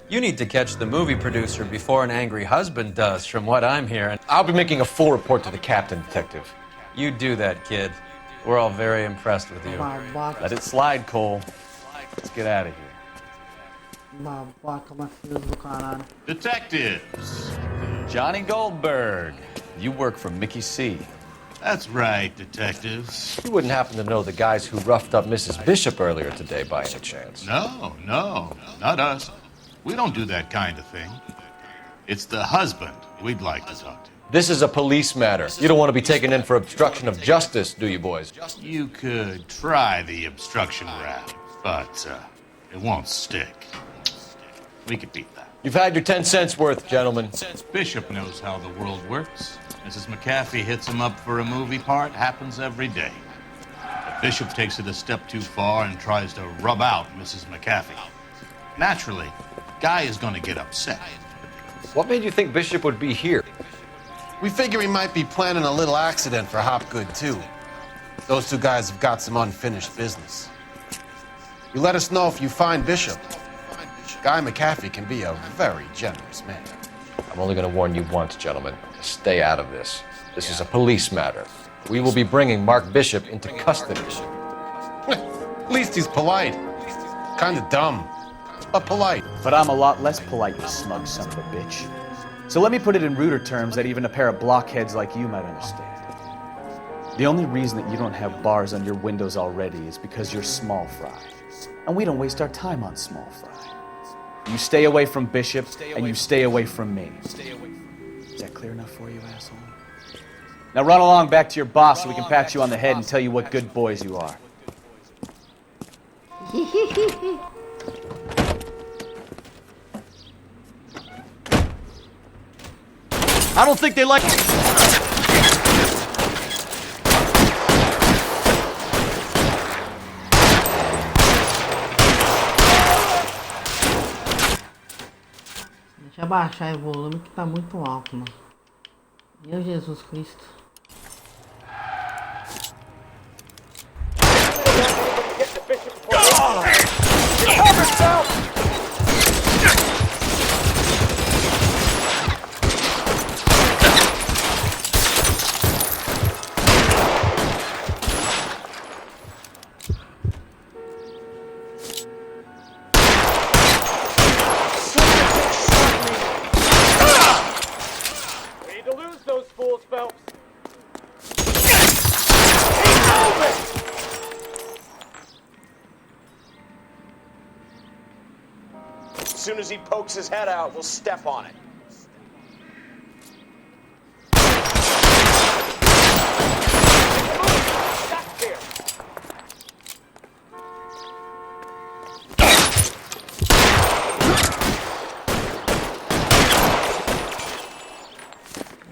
You need to catch the movie producer before an angry husband does, from what I'm hearing. I'll be making a full report to the captain, Detective. You do that, kid. We're all very impressed with you. Let it slide, Cole. Let's get out of here. Detectives. Johnny Goldberg. You work for Mickey C. That's right, detectives. You wouldn't happen to know the guys who roughed up Mrs. Bishop earlier today by any chance? No, not us. We don't do that kind of thing. It's the husband we'd like to talk to. This is a police matter. You don't want to be taken in for obstruction of justice, do you, boys? You could try the obstruction rap, but it won't stick. We could beat that. You've had your 10 cents worth, gentlemen. Bishop knows how the world works. Mrs. McAfee hits him up for a movie part, happens every day. But Bishop takes it a step too far and tries to rub out Mrs. McAfee. Naturally, Guy is going to get upset. What made you think Bishop would be here? We figure he might be planning a little accident for Hopgood, too. Those two guys have got some unfinished business. You let us know if you find Bishop. Guy McAfee can be a very generous man. I'm only going to warn you once, gentlemen. Stay out of this. This is a police matter. We will be bringing Mark Bishop into custody. At least he's polite. Kind of dumb, but polite. But I'm a lot less polite, you smug son of a bitch. So let me put it in ruder terms that even a pair of blockheads like you might understand. The only reason that you don't have bars on your windows already is because you're small fry. And we don't waste our time on small fry. You stay away from Bishop, and you stay away from me. Is that clear enough for you, asshole? Now run along back to your boss so we can pat you on the head and tell you what good boys you are. I don't think they like... Deixa eu abaixar o volume que tá muito alto, mano. Meu Jesus Cristo. As soon as he pokes his head out, we'll step on it.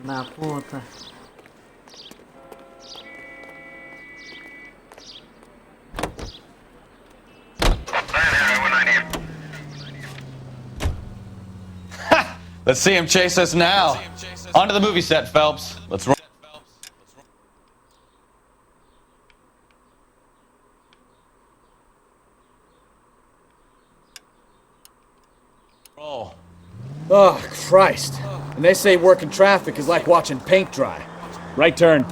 Da puta. Let's see him chase us now. Onto the movie set, Phelps. Let's roll. Oh, Christ. And they say working traffic is like watching paint dry. Right turn.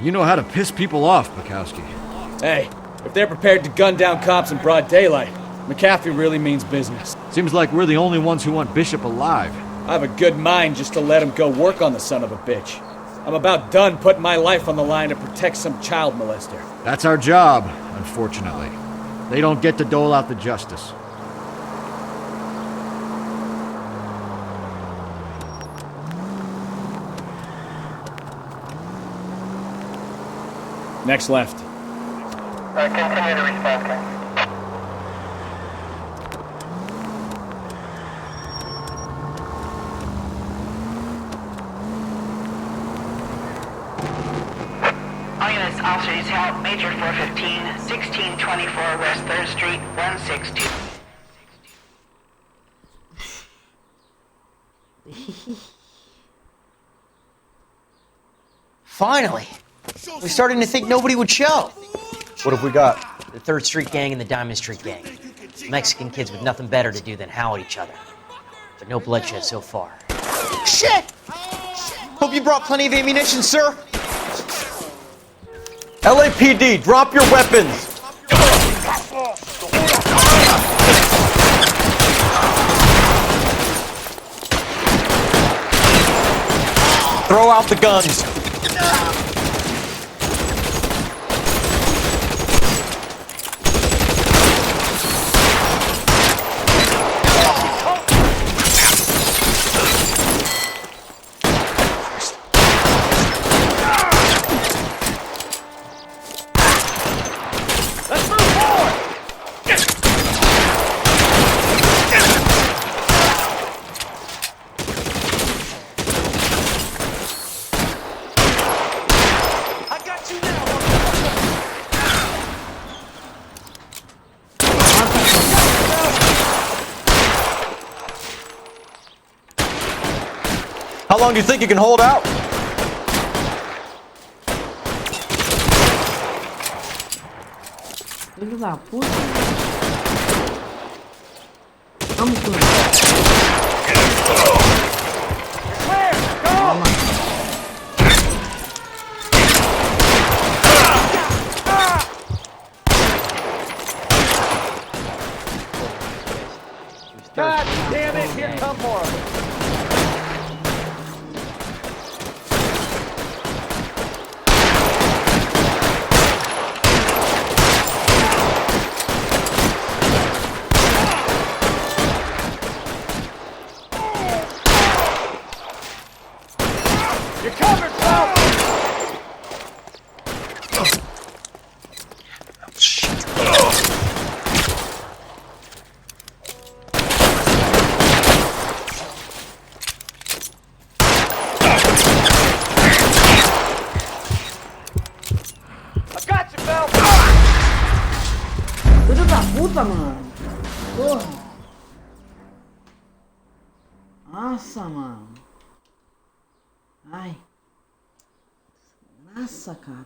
You know how to piss people off, Bukowski. Hey, if they're prepared to gun down cops in broad daylight, McAfee really means business. Seems like we're the only ones who want Bishop alive. I have a good mind just to let him go work on the son of a bitch. I'm about done putting my life on the line to protect some child molester. That's our job, unfortunately. They don't get to dole out the justice. Next left. Continue to respond, Ken. All units, officers help. Major 415, 1624 West 3rd Street, 162. Finally! We're starting to think nobody would show. What have we got? The 3rd Street Gang and the Diamond Street Gang. Mexican kids with nothing better to do than howl at each other. But no bloodshed so far. Shit! Hope you brought plenty of ammunition, sir. LAPD, drop your weapons! Throw out the guns. How long do you think you can hold out? Filho da puta. Vamos tudo. Toma. God damn it, here come more of them. You're covered, Phelps! I got you, Phelps! Filho da puta, mano. Porra. Nossa, mano. Ai. Nossa, cara.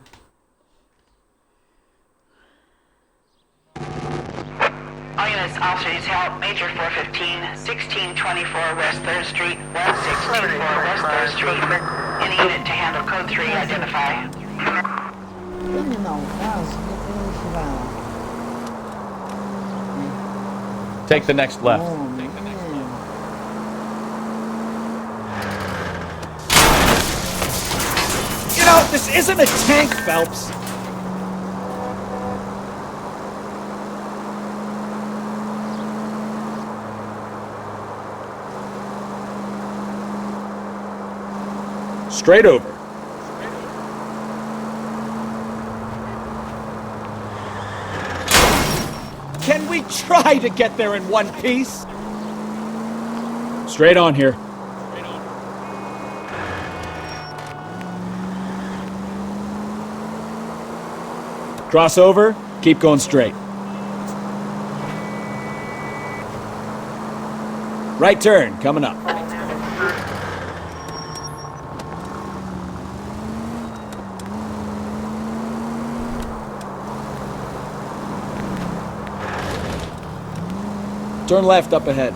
All units, officers help. Major 415, 1624 West 3rd Street, 1624 West 3rd Street. Any unit to handle code 3, identify. Terminar o caso, depois a gente vai lá. Take the next left. Get out! This isn't a tank, Phelps! Straight over. Can we try to get there in one piece? Straight on here. Cross over, keep going straight. Right turn, coming up. Turn left up ahead.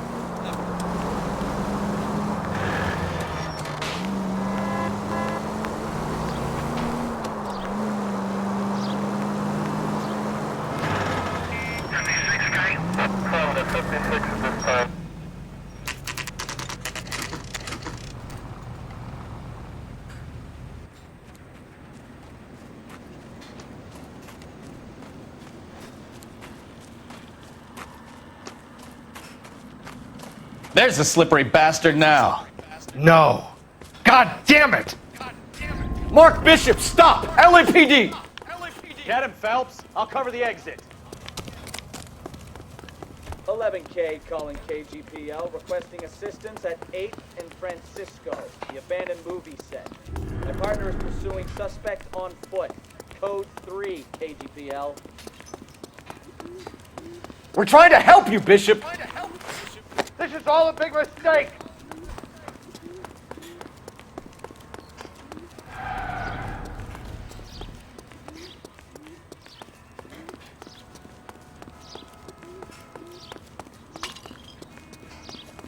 There's the slippery bastard now. No. God damn it! Mark Bishop, stop! LAPD! Get him, Phelps. I'll cover the exit. 11K calling KGPL, requesting assistance at 8th and Francisco, the abandoned movie set. My partner is pursuing suspect on foot. Code 3, KGPL. We're trying to help you, Bishop! This is all a big mistake!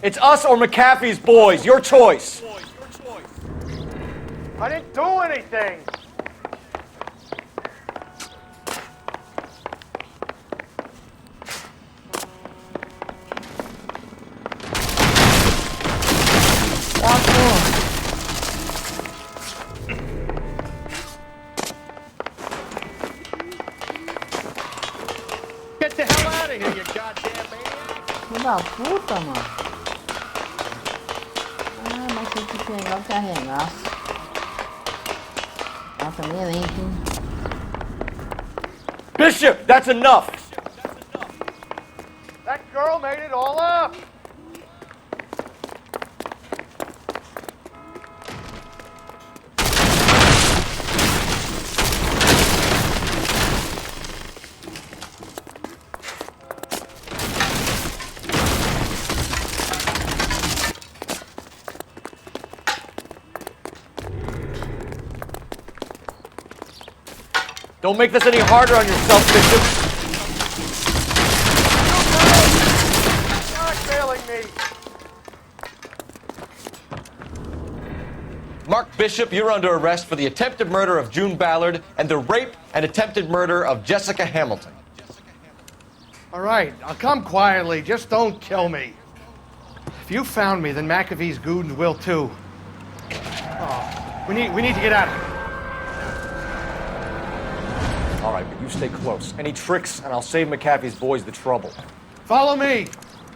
It's us or McAfee's boys. Your choice. I didn't do anything! Get the hell out of here, you goddamn maniac! Filho da puta, mano. Ah, mas tem que pegar o carregaço. Ah, também é lento, hein? Bishop, that's enough! That girl made it all up! Don't make this any harder on yourself, Bishop. You're not failing me! Mark Bishop, you're under arrest for the attempted murder of June Ballard and the rape and attempted murder of Jessica Hamilton. All right, I'll come quietly. Just don't kill me. If you found me, then McAfee's goons will too. Oh, we need to get out of here. All right, but you stay close. Any tricks, and I'll save McAfee's boys the trouble. Follow me.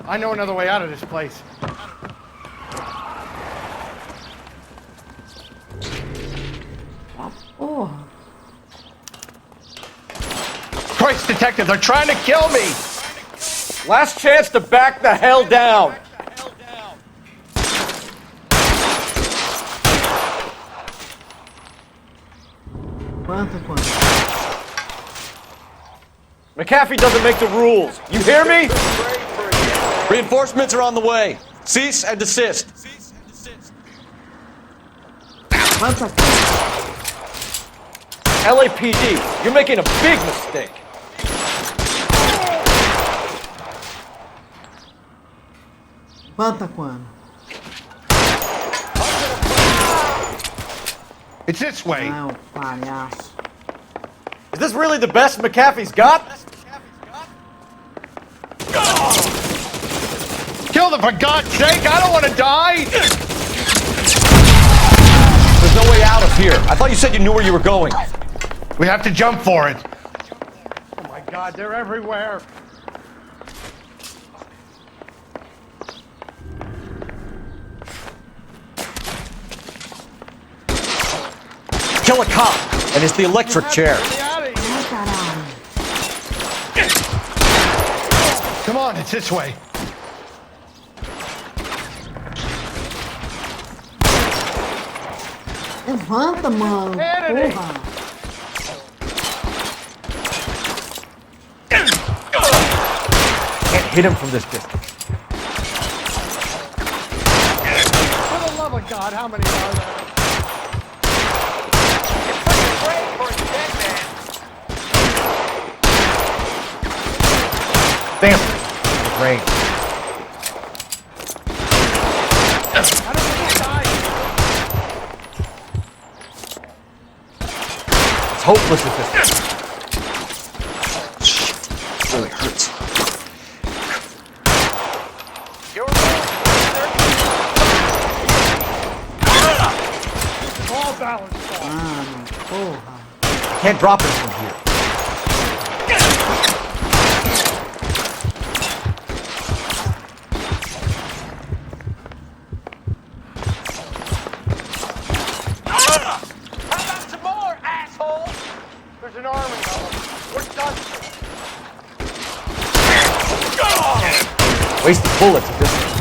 I know another way out of this place. Oh. Christ, detective, they're trying to kill me! Last chance to back the hell down! Quanto? McAfee doesn't make the rules. You hear me? Reinforcements are on the way. Cease and desist. LAPD, you're making a big mistake. Quanto quando? It's this way. Ah, o palhaço. Is this really the best McAfee's got? Kill them, for God's sake! I don't want to die! There's no way out of here. I thought you said you knew where you were going. We have to jump for it. Oh my God, they're everywhere. Kill a cop, and it's the electric chair. Come on, it's this way. Levanta, mano. Porra. Can't hit him from this distance. For the love of God, how many are there? Damn it. Rain. It's hopeless at this point. Really hurts. All balance. I can't drop it from here. Wasted bullets at this point.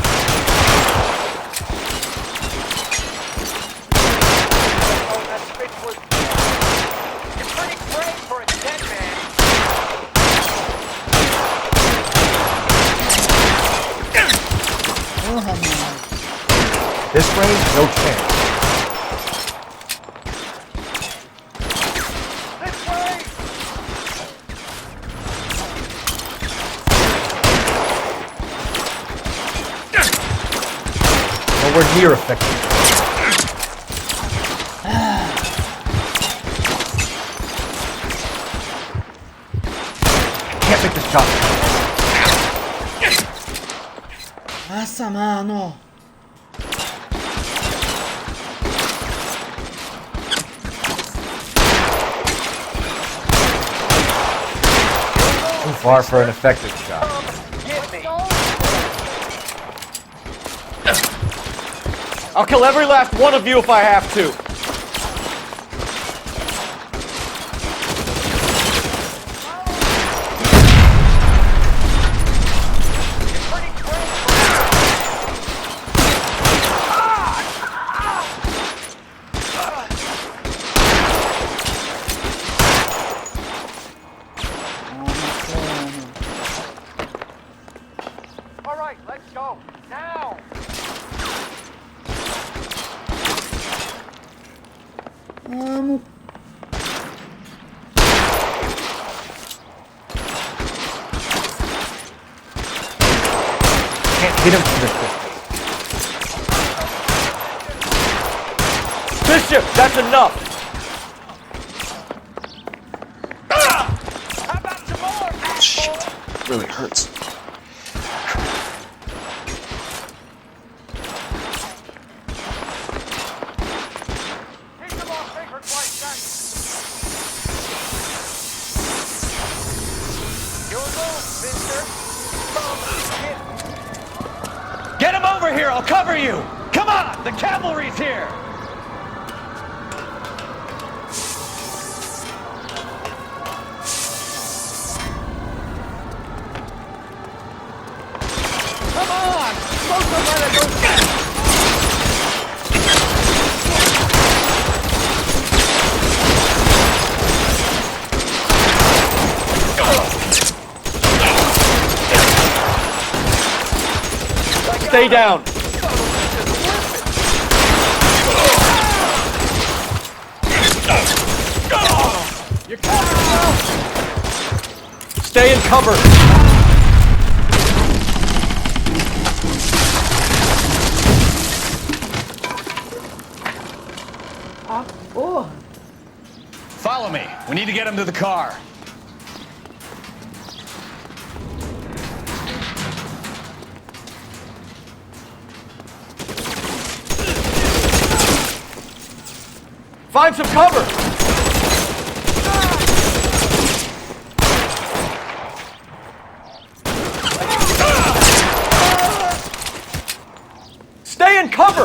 This range, no chance. Nowhere near effective. Can't make this shot. Nossa, mano. Too far for an effective shot. I'll kill every last one of you if I have to. All right, let's go. Now! Vamos. Can't hit him from this distance. Bishop, that's enough. Shit, really hurts. Get him over here, I'll cover you! Come on, the cavalry's here! Come on! Most of them go. Stay down. You're covered now. Stay in cover. Oh. Follow me. We need to get him to the car. Find some cover. Stay in cover.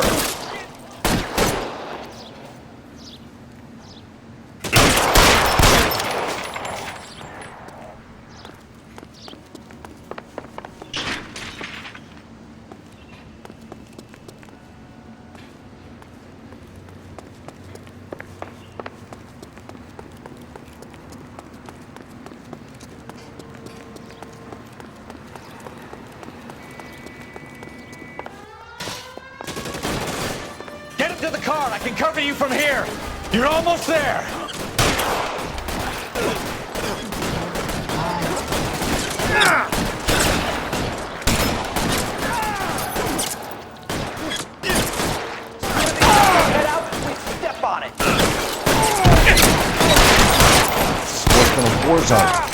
To the car, I can cover you from here. You're almost there. Head out, we step on it. What's been a war zone?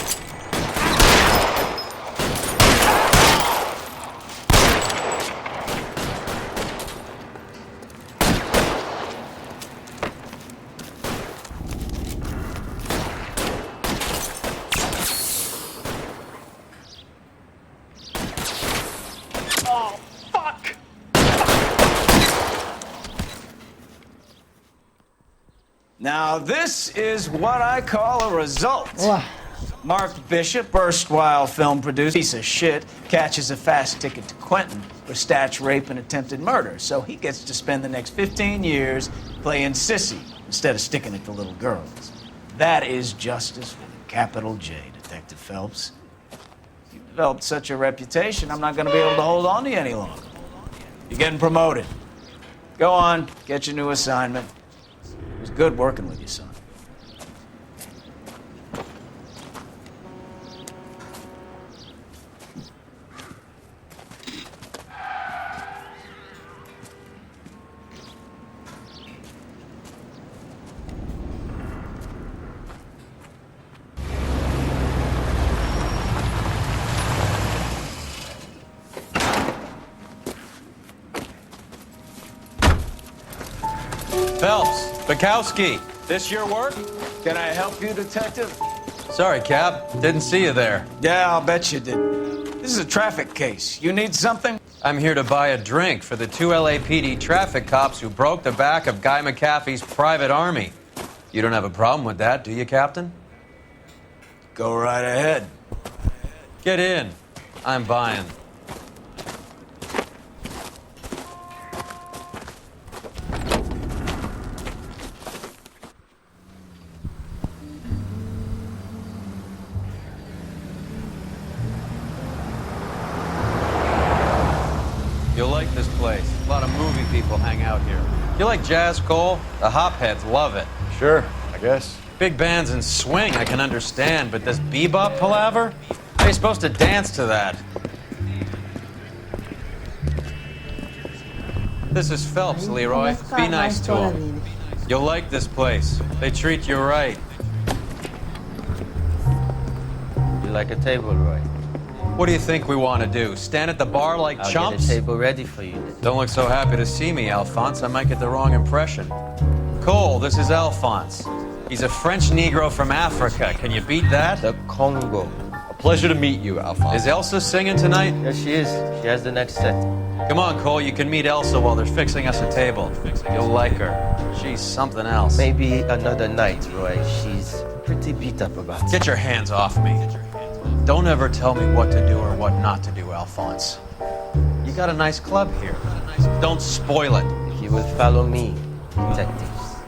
Now, this is what I call a result. Olá. Mark Bishop, erstwhile film producer, piece of shit, catches a fast ticket to Quentin for statch rape and attempted murder. So he gets to spend the next 15 years playing sissy instead of sticking it to little girls. That is justice with a capital J, Detective Phelps. You've developed such a reputation, I'm not going to be able to hold on to you any longer. You're getting promoted. Go on, get your new assignment. It was good working with you, son. Phelps, Bukowski, this your work? Can I help you, Detective? Sorry, Cap. Didn't see you there. Yeah, I'll bet you did. This is a traffic case. You need something? I'm here to buy a drink for the 2 LAPD traffic cops who broke the back of Guy McAfee's private army. You don't have a problem with that, do you, Captain? Go right ahead. Get in. I'm buying. You'll like this place. A lot of movie people hang out here. You like jazz, Cole? The hopheads love it. Sure, I guess. Big bands and swing, I can understand, but this bebop palaver? How are you supposed to dance to that? This is Phelps, Leroy. Be nice to him. You'll like this place. They treat you right. You like a table, Roy? What do you think we want to do? Stand at the bar like I'll chumps? get a table ready for you. Don't look so happy to see me, Alphonse. I might get the wrong impression. Cole, this is Alphonse. He's a French Negro from Africa. Can you beat that? The Congo. A pleasure to meet you, Alphonse. Is Elsa singing tonight? Yes, she is. She has the next set. Come on, Cole. You can meet Elsa while they're fixing us a table. You'll like her. She's something else. Maybe another night, Roy. She's pretty beat up about it. Get your hands off me. Don't ever tell me what to do or what not to do, Alphonse. You got a nice club here. Don't spoil it. You will follow me, detectives.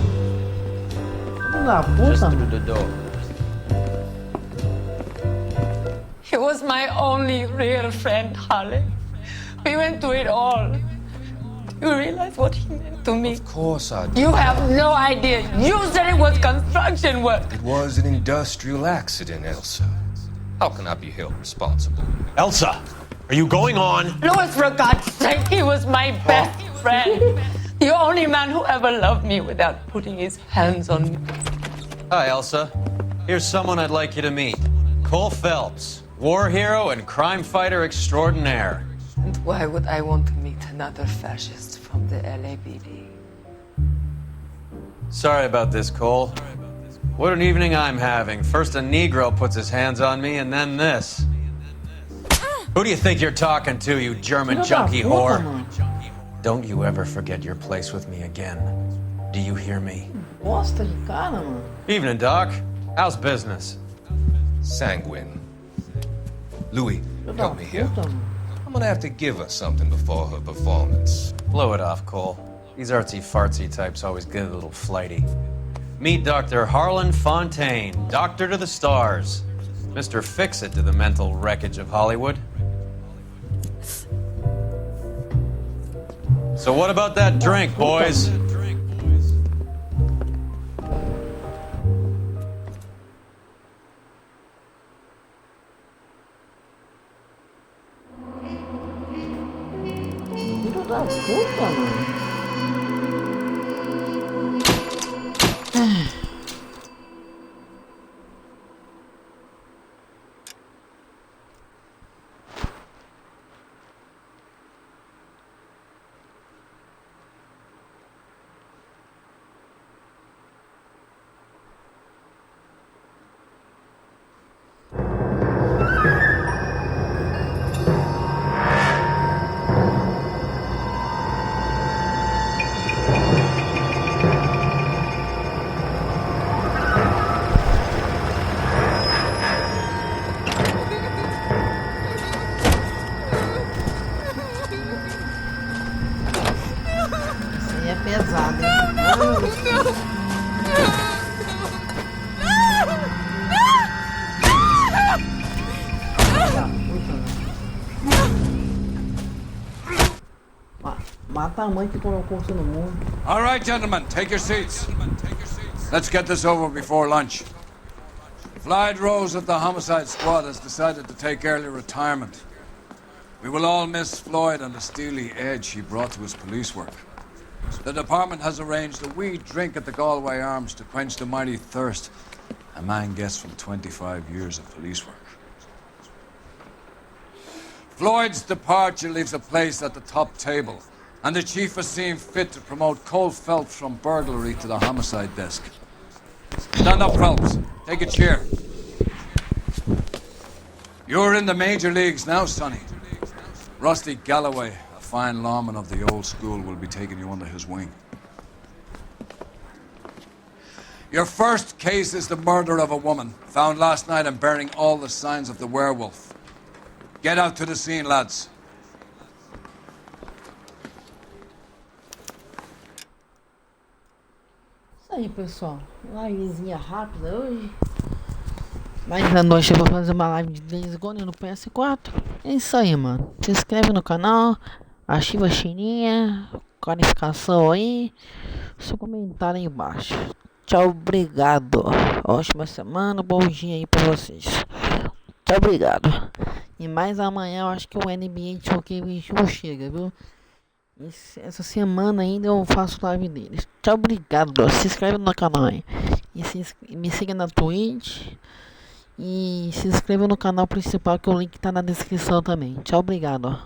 Just through the door. He was my only real friend, Harley. We went through it all. You realize what he meant to me? Of course I do. You have no idea. You said it was construction work. It was an industrial accident, Elsa. How can I be held responsible? Elsa, are you going on? Louis, for God's sake, he was my best friend. The only man who ever loved me without putting his hands on me. Hi, Elsa. Here's someone I'd like you to meet. Cole Phelps, war hero and crime fighter extraordinaire. And why would I want to meet another fascist from the LAPD? Sorry about this, Cole. What an evening I'm having. First a Negro puts his hands on me, and then this. Who do you think you're talking to, you German junkie whore? Don't you ever forget your place with me again. Do you hear me? Bosta de cara, mano. Evening, Doc. How's business? Sanguine. Louis, help me here. I'm gonna have to give her something before her performance. Blow it off, Cole. These artsy-fartsy types always get a little flighty. Meet Dr. Harlan Fontaine, doctor to the stars. Mr. Fix-It to the mental wreckage of Hollywood. So what about that drink, boys? Filho da puta, mano. pesado, hein? Mata a mãe que colocou você no mundo. All right, gentlemen, take your seats. Let's get this over before lunch. Floyd Rose of the Homicide Squad has decided to take early retirement. We will all miss Floyd and the steely edge he brought to his police work. The department has arranged a wee drink at the Galway Arms to quench the mighty thirst a man gets from 25 years of police work. Floyd's departure leaves a place at the top table, and the chief has seen fit to promote Cole Phelps from burglary to the homicide desk. Stand up, Phelps. Take a chair. You're in the major leagues now, Sonny. Rusty Galloway, a fine lawman of the old school, will be taking you under his wing. Your first case is the murder of a woman, found last night and bearing all the signs of the werewolf. Get out to the scene, lads. Isso aí, pessoal. Livezinha rápida hoje. Mais à noite eu vou fazer uma live de Days Gone no PS4. É isso aí, mano. Se inscreve no canal, ativa a sininha, qualificação aí, seu comentário aí embaixo. Tchau, obrigado. Ótima semana, bom dia aí pra vocês. Tchau, obrigado. E mais amanhã eu acho que o NBA 2K21 chega, viu? Essa semana ainda eu faço live deles. Tchau, obrigado. Se inscreve no canal aí. E me siga na Twitch. E se inscreva no canal principal, que o link tá na descrição também. Tchau, obrigado.